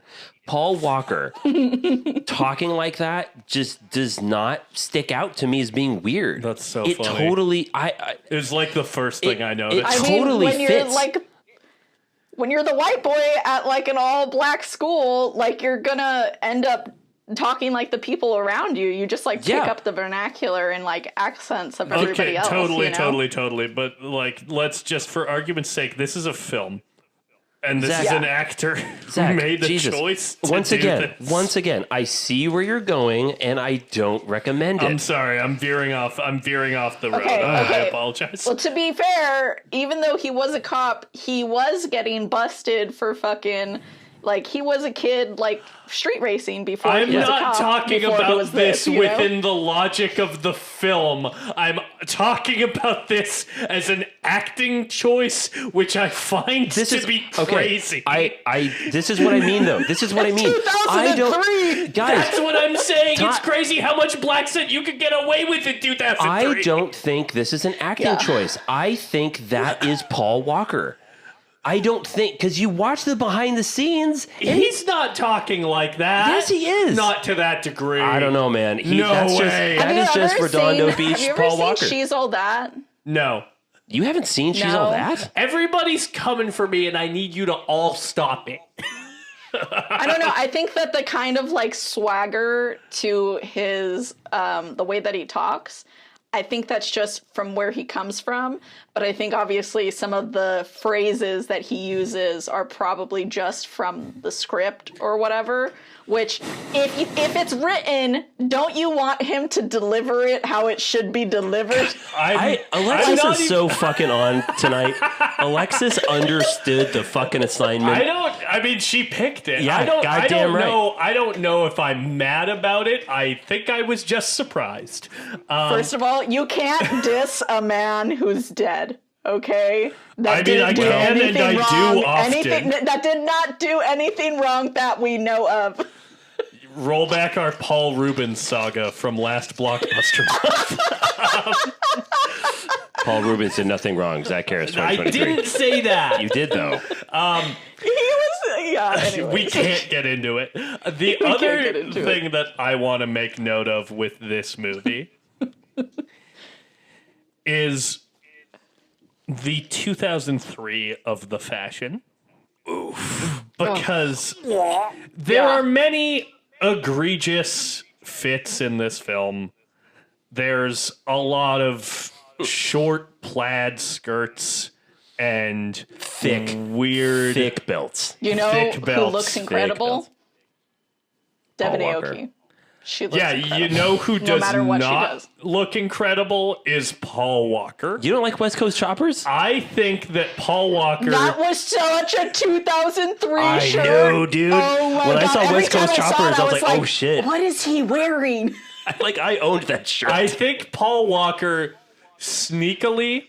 Paul Walker talking like that just does not stick out to me as being weird. That's so it funny. totally, It was like the first thing I noticed. I I mean, totally when you're fits. like, when you're the white boy at like an all black school, like you're gonna end up talking like the people around you. You just like pick Yeah. up the vernacular and like accents of everybody Okay, else. totally, you know? totally. But like, let's just, for argument's sake, this is a film, and this Zach. is Yeah. an actor Zach, who made the Jesus. choice. To Once do again, this. I see where you're going, and I don't recommend it. I'm sorry, I'm veering off the road. Okay, I okay. apologize. Well, to be fair, even though he was a cop, he was getting busted for fucking, like, he was a kid, like, street racing before I'm he was a not cop. talking before he about was this you know? within the logic of the film. I'm talking about this as an acting choice, which I find to be crazy. This is what I mean, though. This is what I mean. I 2003! don't, guys. That's what I'm saying. It's Ti- crazy how much black scent you could get away with in 2003. I don't think this is an acting Yeah. choice. I think that is Paul Walker. I don't think, because you watch the behind the scenes. And He's not talking like that. Yes, he is. Not to that degree. I don't know, man. No that's way. Just, that is just Redondo Beach Have you ever Paul seen Walker. She's All That? No. You haven't seen She's All No. That? Everybody's coming for me, and I need you to all stop it. I don't know. I think that the kind of like swagger to his, the way that he talks, I think that's just from where he comes from. But I think obviously some of the phrases that he uses are probably just from the script or whatever. Which, if it's written, don't you want him to deliver it how it should be delivered? Alexis is so fucking on tonight. Alexis understood the fucking assignment. I mean, she picked it. Yeah, I don't goddamn right. know. I don't know if I'm mad about it. I think I was just surprised. First of all, you can't diss a man who's dead. Okay, I mean, I can and I do often. Anything that did not do anything wrong that we know of. Roll back our Paul Rubens saga from last Blockbuster Month. Paul Rubens did nothing wrong. Zach Harris, I 2023. didn't say that. You did, though. He was, yeah. Anyways. We can't get into it. The can't other get into thing that I want to make note of with this movie is the 2003 of the fashion. Oof. Because there are many egregious fits in this film. There's a lot of short plaid skirts and weird Thick belts. You know thick who belts, looks thick incredible? belts. Devin Paul Walker. Aoki. She looks Yeah, incredible. you know who does matter what she not does. look incredible is Paul Walker. You don't like West Coast Choppers? I think that Paul Walker. That was such a 2003 I shirt. know, dude. Oh my When I God. saw Every West Coast time I saw Choppers, it, I was like, oh, shit. What is he wearing? I owned that shirt. I think Paul Walker sneakily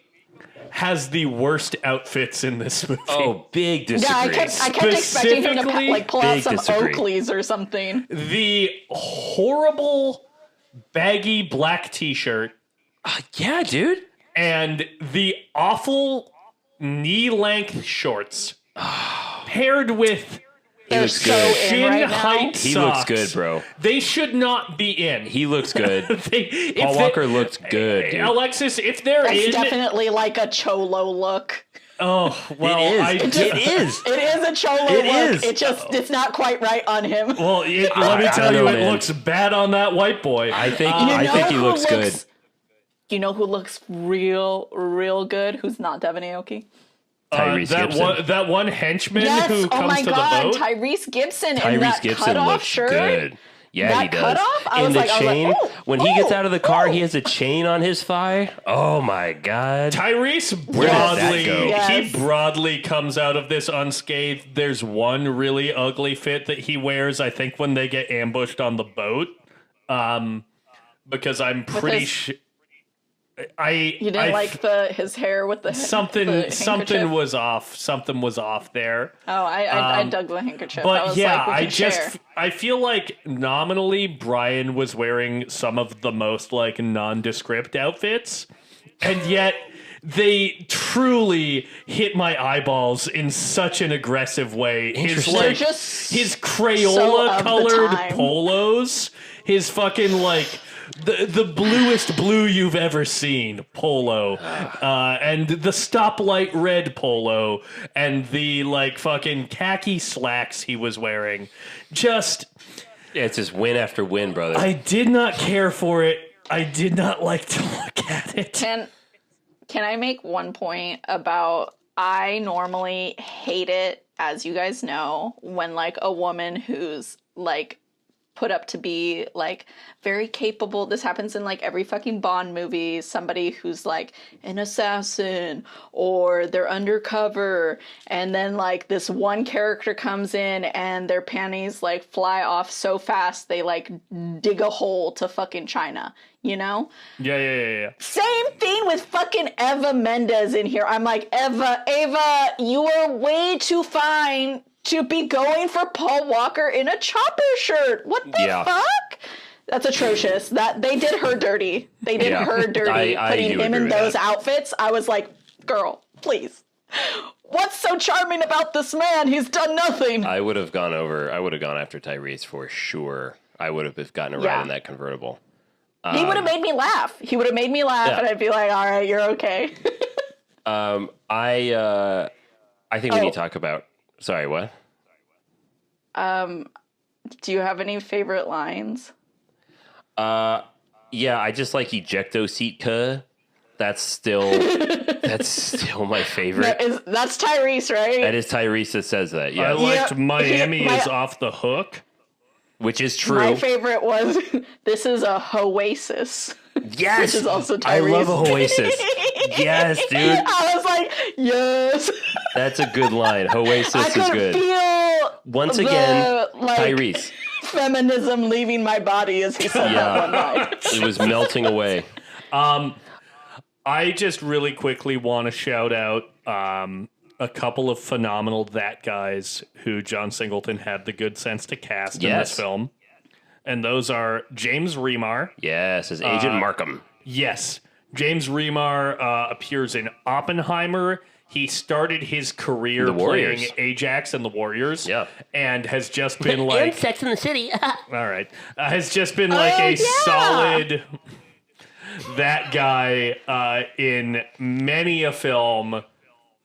has the worst outfits in this movie. Oh, big disagree. Yeah, I kept expecting him to Specifically, like pull out big some disagree. Oakleys or something. The horrible baggy black t-shirt Yeah, dude. and the awful knee-length shorts paired with they're looks so good. in Shin right now. height He sucks. looks good, bro. They should not be in. He looks good. If Paul Walker looks good, dude. Alexis, if they're That's in, definitely like a cholo look. oh well, it is. It is. It is a cholo It look. is. It's not quite right on him. Well, let me I tell don't you, know, it man. looks bad on that white boy. I think You I know think he who looks good. You know who looks real good? Who's not Devin Aoki? Tyrese Gibson. that one henchman Yes. who Oh comes my to God, the boat. Tyrese Gibson in Tyrese that Gibson cutoff looks shirt. good. Yeah, That he does. cutoff? I And was the like, chain, ooh, when he gets ooh, out of the car, ooh. he has a chain on his thigh. Oh my God. Tyrese Where does that broadly, go? Yes. he broadly comes out of this unscathed. There's one really ugly fit that he wears, I think, when they get ambushed on the boat. Because I'm pretty his- sure. You didn't like his hair with the something handkerchief? was off. Something was off there. Oh, I dug the handkerchief. I But was yeah, like, we can share. I feel like nominally Brian was wearing some of the most like nondescript outfits, and yet they truly hit my eyeballs in such an aggressive way. His Interesting. like They're just his so Crayola of the colored time. polos, his fucking like the bluest blue you've ever seen polo, and the stoplight red polo, and the like fucking khaki slacks he was wearing. Just, Yeah, it's just win after win, brother. I did not care for it. I did not like to look at it. Can I make one point about I normally hate it, as you guys know, when like a woman who's like put up to be like very capable. This happens in like every fucking Bond movie. Somebody who's like an assassin or they're undercover, and then like this one character comes in and their panties like fly off so fast they like dig a hole to fucking China, you know? Yeah. Same thing with fucking Eva Mendes in here. I'm like, Eva, you are way too fine to be going for Paul Walker in a Chopper shirt. What the Yeah. fuck? That's atrocious. That they did her dirty. They did Yeah. her dirty I putting do him agree in with those that. outfits. I was like, girl, please. What's so charming about this man? He's done nothing. I would have gone after Tyrese for sure. I would have gotten a ride Yeah. in that convertible. He would have made me laugh. He would have made me laugh, Yeah. and I'd be like, all right, you're okay. I think we need to talk about. Sorry, what? Do you have any favorite lines? Yeah, I just like ejecto seat cuh. That's still my favorite. That's Tyrese, right? That is Tyrese that says that. I Yeah, liked Yep. Miami My- is off the hook. which is true. My favorite was, this is a Oasis. Yes, Which is also I love Tyrese. Oasis. Yes, dude, I was like, yes. that's a good line. I Oasis is could good. feel Once the, again, like, Tyrese. feminism leaving my body as he said that one night. It was melting away. I just really quickly want to shout out a couple of phenomenal that guys who John Singleton had the good sense to cast in Yes. this film. And those are James Remar. Yes, as Agent Markham. Yes. James Remar appears in Oppenheimer. He started his career The Warriors. playing Ajax and the Warriors. Yeah. And has just been like... Sex in the City. All right. Has just been like a yeah. solid that guy in many a film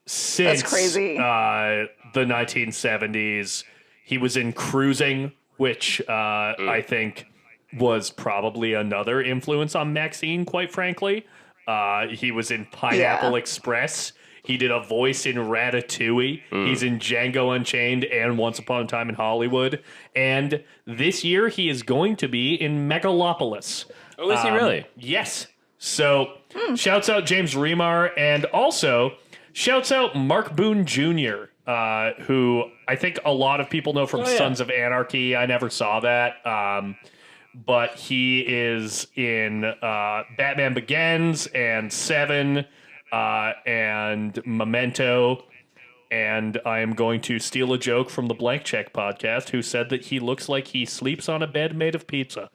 since That's crazy. The 1970s. He was in Cruising, which I think was probably another influence on Maxine, quite frankly. He was in Pineapple Yeah. Express. He did a voice in Ratatouille. He's in Django Unchained and Once Upon a Time in Hollywood. And this year he is going to be in Megalopolis. Oh, is he really? Yes. So shouts out James Remar, and also shouts out Mark Boone Jr., who I think a lot of people know from yeah. Sons of Anarchy. I never saw that. But he is in Batman Begins and Seven and Memento. And I am going to steal a joke from the Blank Check podcast, who said that he looks like he sleeps on a bed made of pizza.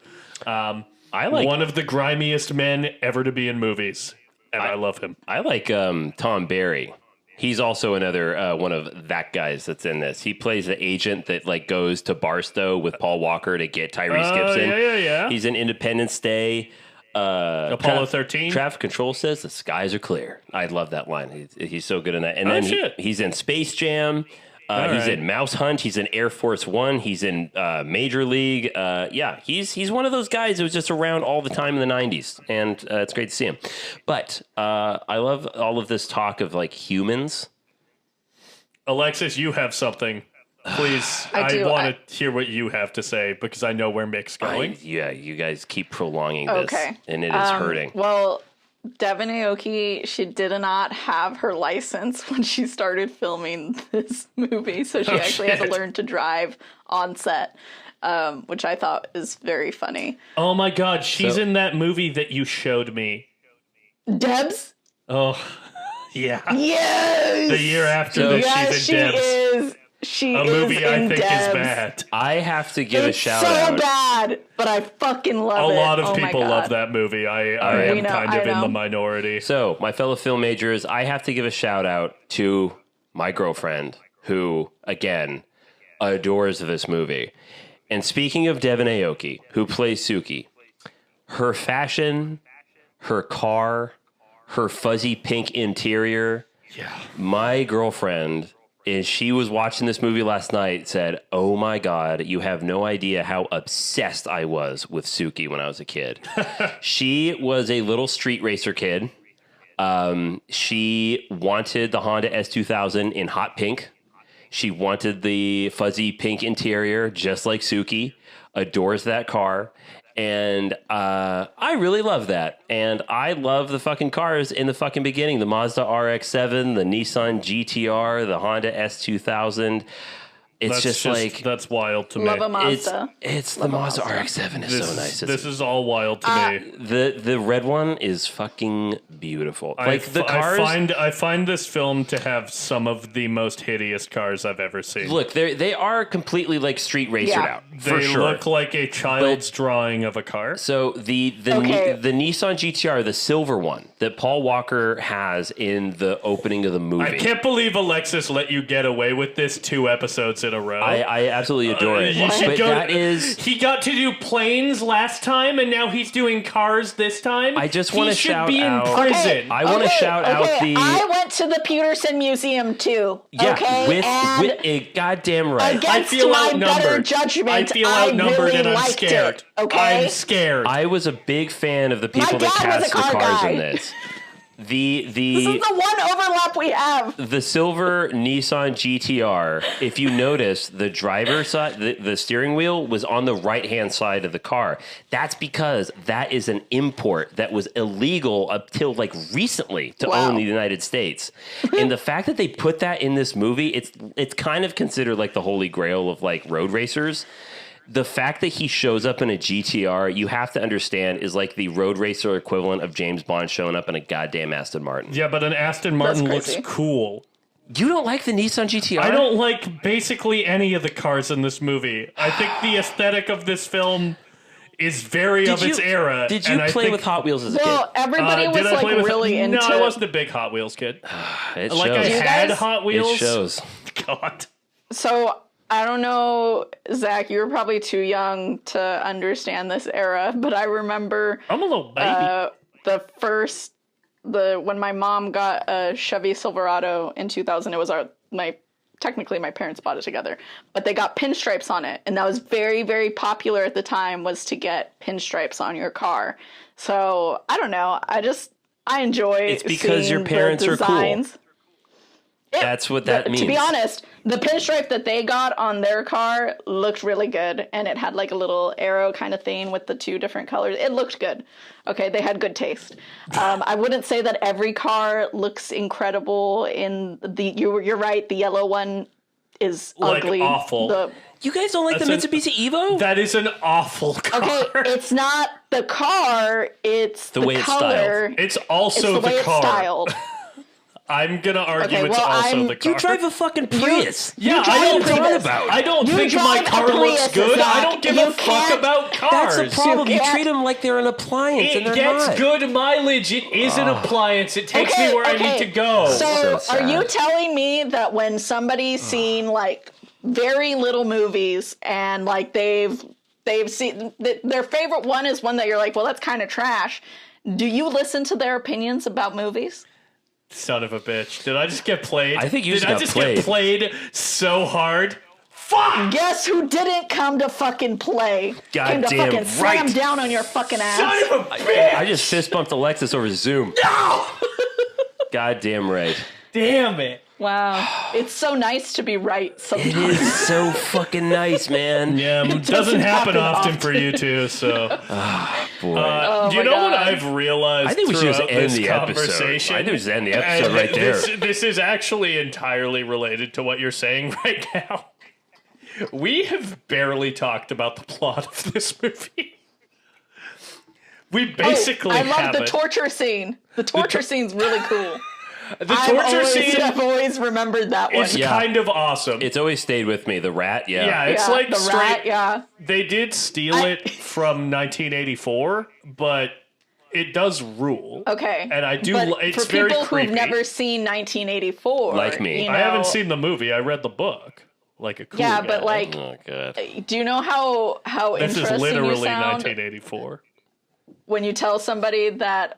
I like One of the grimiest men ever to be in movies, and I love him. I like Tom Barry He's also another one of that guys that's in this. He plays the agent that like goes to Barstow with Paul Walker to get Tyrese Gibson. Yeah. He's in Independence Day. Apollo 13. Traffic Control says the skies are clear. I love that line. He's so good in that. And then he's in Space Jam. He's in Mouse Hunt. He's in Air Force One. He's in Major League. He's one of those guys who was just around all the time in the 90s. And it's great to see him. But I love all of this talk of like humans. Alexis, you have something. Please, I want to hear what you have to say because I know where Mick's going. You guys keep prolonging this. And it is hurting. Well, Devin Aoki, she did not have her license when she started filming this movie, so she actually had to learn to drive on set, which I thought is very funny. Oh my God, she's in that movie that you showed me. Debs? Oh, yeah. Yes! The year after she's in Debs. She a movie I think Debs. is bad. I have to give a shout out. out. So bad, but I fucking love it. A lot of people love that movie. I am kind of in the minority. So, my fellow film majors, I have to give a shout out to my girlfriend, who, again, adores this movie. And speaking of Devin Aoki, who plays Suki, her fashion, her car, her fuzzy pink interior, my girlfriend... is she was watching this movie last night, said, "Oh my God, you have no idea how obsessed I was with Suki when I was a kid." She was a little street racer kid. She wanted the Honda S2000 in hot pink. She wanted the fuzzy pink interior, just like Suki. Adores that car. And I really love that. And I love the fucking cars in the fucking beginning. The Mazda RX-7, the Nissan GTR, the Honda S2000. That's wild to me. Love a Mazda. It's the Mazda RX-7 is so nice. This is all wild to me. The red one is fucking beautiful. The cars. I find this film to have some of the most hideous cars I've ever seen. Look, they are completely like street racered out. They look like a child's drawing of a car. So the Nissan GTR, the silver one that Paul Walker has in the opening of the movie. I can't believe Alexis let you get away with this 2 episodes in a row. I absolutely adore it. He got to do planes last time, and now he's doing cars this time. I just want to shout out. He should be in prison. I want to shout out the. I went to the Peterson Museum too. Yeah, with a goddamn right. I feel outnumbered. I feel outnumbered, and I'm scared. I'm scared. I was a big fan of the people that cast the cars in this. This is the one overlap we have. The silver Nissan GTR, if you notice, the driver's side, the steering wheel was on the right-hand side of the car. That's because that is an import that was illegal up till like recently to own in the United States. And the fact that they put that in this movie, it's kind of considered like the holy grail of like road racers. The fact that he shows up in a GTR, you have to understand, is like the road racer equivalent of James Bond showing up in a goddamn Aston Martin. Yeah, but an Aston Martin looks cool. You don't like the Nissan GTR? I don't like basically any of the cars in this movie. I think the aesthetic of this film is very of its era. Did you play with Hot Wheels as a kid? Well, everybody was like really into it. No, I wasn't a big Hot Wheels kid. It like shows. I had Hot Wheels. It shows. God. So I don't know, Zach, you were probably too young to understand this era, but I remember I'm a little baby. When my mom got a Chevy Silverado in 2000, it was technically my parents bought it together, but they got pinstripes on it. And that was very, very popular at the time, was to get pinstripes on your car. So I don't know. I enjoy It's because your parents are cool. That's what that means. To be honest, the pinstripe that they got on their car looked really good, and it had like a little arrow kind of thing with the 2 different colors. It looked good. Okay, they had good taste. I wouldn't say that every car looks incredible. You're right. The yellow one is ugly. Awful. You guys don't like the Mitsubishi Evo? That is an awful car. Okay, it's not the car. It's the way color. it's styled. It's also the way the car. It's styled. I'm gonna argue Okay, it's well, also the car. You drive a fucking Prius. Yeah, drive I a don't. Prius. I don't You think my drive a car looks Prius, good. I Zach. don't give You a fuck can't- about cars. That's the problem. You can't- treat them like they're an appliance, and It they're gets not. good mileage. It is an appliance. It takes me where I need to go. So, So are you sad. telling me that when somebody's seen like very little movies and like they've seen their favorite one is one that you're like, well, that's kind of trash. Do you listen to their opinions about movies? Son of a bitch! Did I just get played? I think you Did just I got just played. get played so hard? Fuck! Guess who didn't come to fucking play? Came to Goddamn fucking slam right. down on your fucking ass. Son of a bitch! I just fist bumped Alexis over Zoom. No! Goddamn right. Damn it! Wow, it's so nice to be right It sometimes. is so fucking nice, man. Yeah, it doesn't happen often for you two. So, Boy. you my know what God. I've realized? I think we should just throughout end this the episode. conversation? I think we should end the episode And right there. This is actually entirely related to what you're saying right now. We have barely talked about the plot of this movie. We basically I love the haven't. torture scene. The torture scene's really cool. The torture scene I've always remembered that one. is Yeah. kind of awesome. It's always stayed with me. The rat, yeah. Yeah, it's Yeah, like the straight. rat, yeah. They did steal it from 1984, but it does rule. Okay. And I do. But It's for very people creepy. who've never seen 1984, Like me. you I haven't know- seen the movie. I read the book. Like a cool Yeah, guy. but like, Oh, God. do you know how This is interesting literally you sound 1984. when you tell somebody that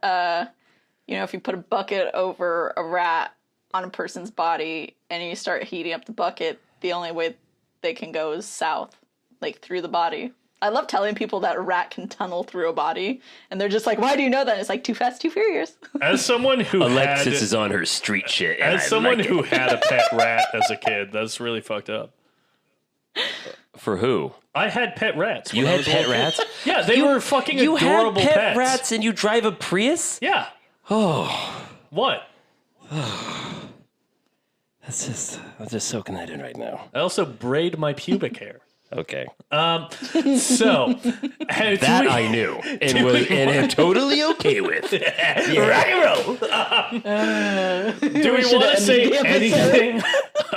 if you put a bucket over a rat on a person's body and you start heating up the bucket, the only way they can go is south, like through the body. I love telling people that a rat can tunnel through a body, and they're just like, "Why do you know that?" It's like Too Fast, Too Furious. As someone who Alexis is on her street shit. and as I someone like who it. had a pet rat as a kid, that's really fucked up. For who? I had pet rats. You when I had was a pet little kid. rats? Yeah, they were fucking You adorable had pet pets. rats and you drive a Prius? Yeah. Oh. What? I'm just soaking that in right now. I also braid my pubic hair. Okay. So That I knew and am totally okay with. rock and roll. Do we want to say anything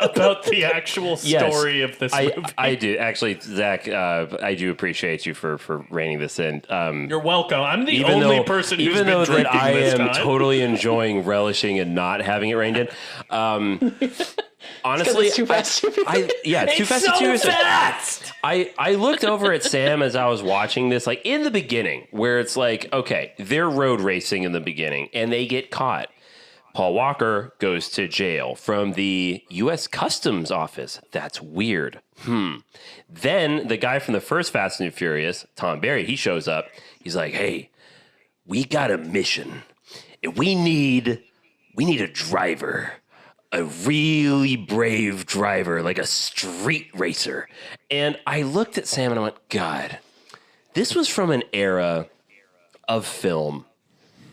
about the actual Yes. story of this movie? I do. Actually, Zach, I do appreciate you for reining this in. You're welcome. I'm the Even only though, person who's even been though drinking that I this am time. totally enjoying relishing and not having it reined in. Honestly, it's Too Fast, Too Furious. Too fast, so Too Furious. fast. I looked over at Sam as I was watching this, like in the beginning, where it's like, okay, they're road racing in the beginning, and they get caught. Paul Walker goes to jail from the U.S. Customs Office. That's weird. Then the guy from the first Fast and Furious, Tom Barry, he shows up. He's like, hey, we got a mission. And we need a driver. A really brave driver, like a street racer. And I looked at Sam and I went, God, this was from an era of film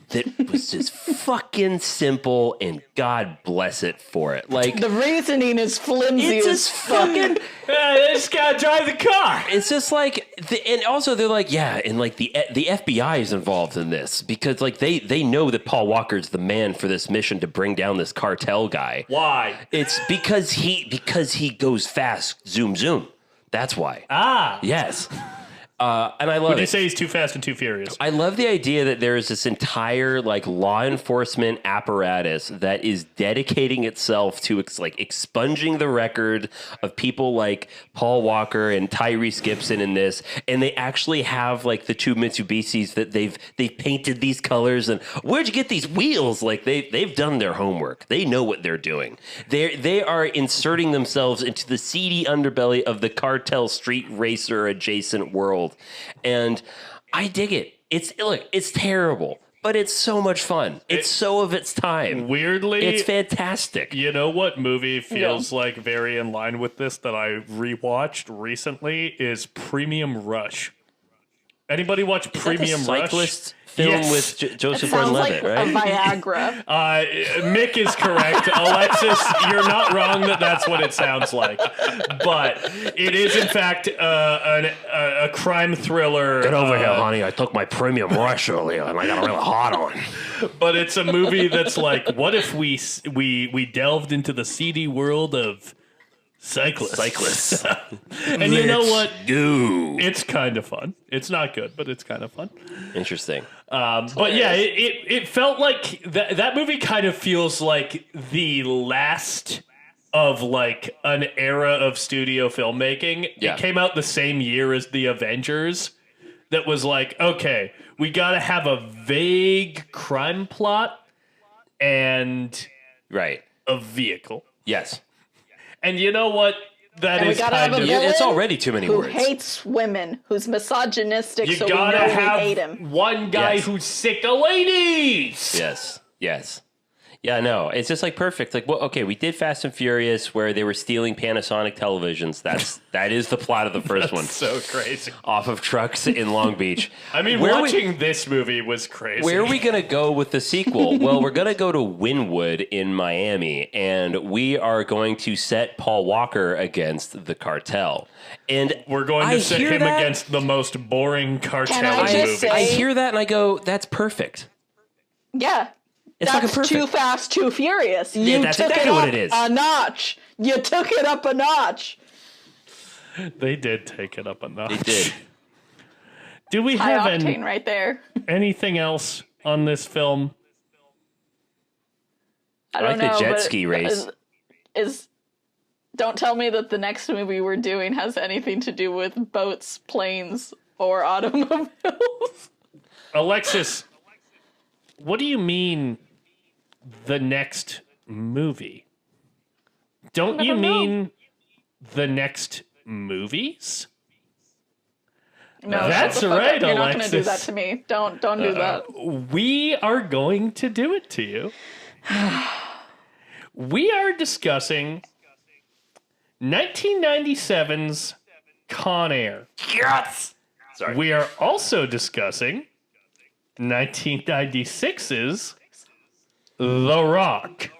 that was just fucking simple, and God bless it for it. Like, The reasoning is flimsy it's as just fuck. fucking. They just gotta drive the car. It's just like, and also they're like, yeah, and like the FBI is involved in this because like they know that Paul Walker's the man for this mission to bring down this cartel guy. Why? It's because he goes fast, zoom zoom. That's why. Ah. Yes. And I love Would you it. say he's too fast and too furious? I love the idea that there is this entire like law enforcement apparatus that is dedicating itself to expunging the record of people like Paul Walker and Tyrese Gibson in this, and they actually have like the two Mitsubishis that they've painted these colors. And where'd you get these wheels? Like they've done their homework. They know what they're doing. They are inserting themselves into the seedy underbelly of the cartel street racer adjacent world. And I dig it. It's terrible, but it's so much fun. It's so of its time. Weirdly, It's fantastic. you know what movie feels like very in line with this that I rewatched recently is Premium Rush. Anybody watch Premium Rush? Cyclist film Yes. with Joseph Sounds Gordon-Levitt, like right? a Viagra. Mick is correct. Alexis, you're not wrong that that's what it sounds like. But it is, in fact, a crime thriller. Get over here, honey. I took my Premium Rush earlier, and I got a real hot on. But it's a movie that's like, what if we delved into the seedy world of cyclists? And you know what? Go. It's kind of fun. It's not good, but it's kind of fun. Interesting. But yeah, it felt like that movie kind of feels like the last of like an era of studio filmmaking. Yeah. It came out the same year as The Avengers. That was like, okay, we got to have a vague crime plot and Right. a vehicle. Yes. And you know what? That And we is gotta have kind a of... villain It's already too many who words. hates women, who's misogynistic, You so we gotta know we hate have him. one guy Yes. who's sick of ladies. Yes. Yes. Yeah, no, it's just like perfect. Like, well, okay, we did Fast and Furious where they were stealing Panasonic televisions. That is the plot of the first one. So crazy. Off of trucks in Long Beach. I mean, Where watching this movie was crazy. Where are we going to go with the sequel? Well, we're going to go to Wynwood in Miami, and we are going to set Paul Walker against the cartel. And We're going to I set hear him that- against the most boring cartel Can I just movie. say- I hear that and I go, that's perfect. Yeah. It's fucking That's perfect. Too Fast, Too Furious. You Yeah, that's took exactly it up what it is. a notch. You took it up a notch. They did take it up a notch. They did. Do we High have octane right there. anything else on this film? I I don't like know. the jet but ski race. Don't tell me that the next movie we're doing has anything to do with boats, planes, or automobiles. Alexis, what do you mean the next movie? Don't you don't know. mean the next movies? No, That's shut the fuck right, up. You're not going to do Alexis. that to me. Don't do that. We are going to do it to you. We are discussing 1997's Con Air. Yes! Sorry. We are also discussing 1996's The Rock.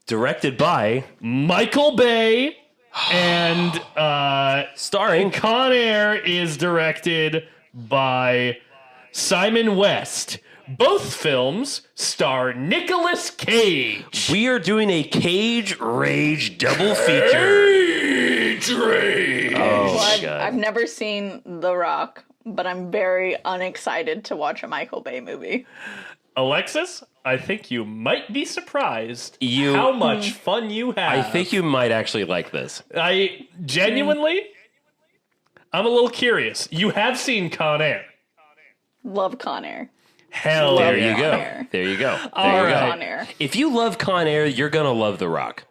Directed by, Michael Bay and starring, Con Air is directed by Simon West. Both films star Nicolas Cage. we are doing a Cage Rage double feature. Cage Rage. Oh my I've god. never seen The Rock, but I'm very unexcited to watch a Michael Bay movie. Alexis, I think you might be surprised You- how much fun you have. I think you might actually like this. I genuinely, I'm a little curious. You have seen Con Air. Love Con Air. Hell There yeah. you go. Con Air. There you go. All There you right. go. Con Air. If you love Con Air, you're gonna love The Rock.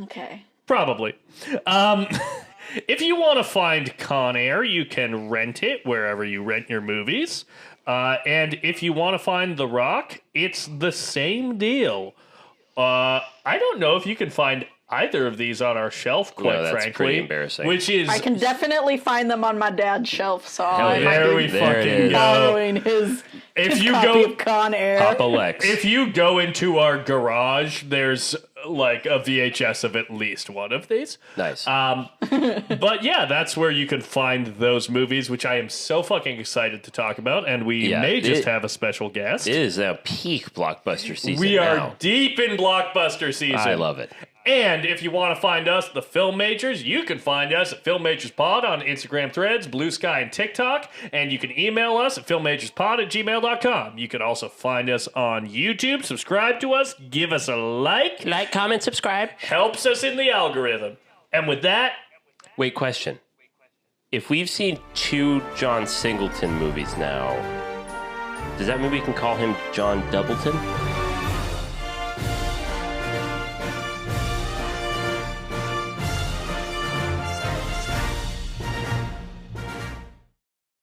Okay. Probably. If you want to find Con Air, you can rent it wherever you rent your movies. And if you want to find The Rock, it's the same deal. I don't know if you can find either of these on our shelf, quite No, that's frankly. pretty embarrassing. Which is I can definitely find them on my dad's shelf, so Hell I yeah. might there be we There it fucking is. go. borrowing his If you copy go, of Con Air. Papa Lex. if you go into our garage, there's like a VHS of at least one of these. Nice. But yeah, that's where you can find those movies, which I am so fucking excited to talk about. And we Yeah, may just it- have a special guest. It is now peak blockbuster season. We are now. deep in blockbuster season. I love it. And if you want to find us, the Film Majors, you can find us at Film Majors Pod on Instagram Threads, Blue Sky, and TikTok. And you can email us at filmmajorspod@gmail.com. You can also find us on YouTube. Subscribe to us. Give us a like. Like, comment, subscribe. Helps us in the algorithm. And with that, Wait, question. If we've seen 2 John Singleton movies now, does that mean we can call him John Doubleton?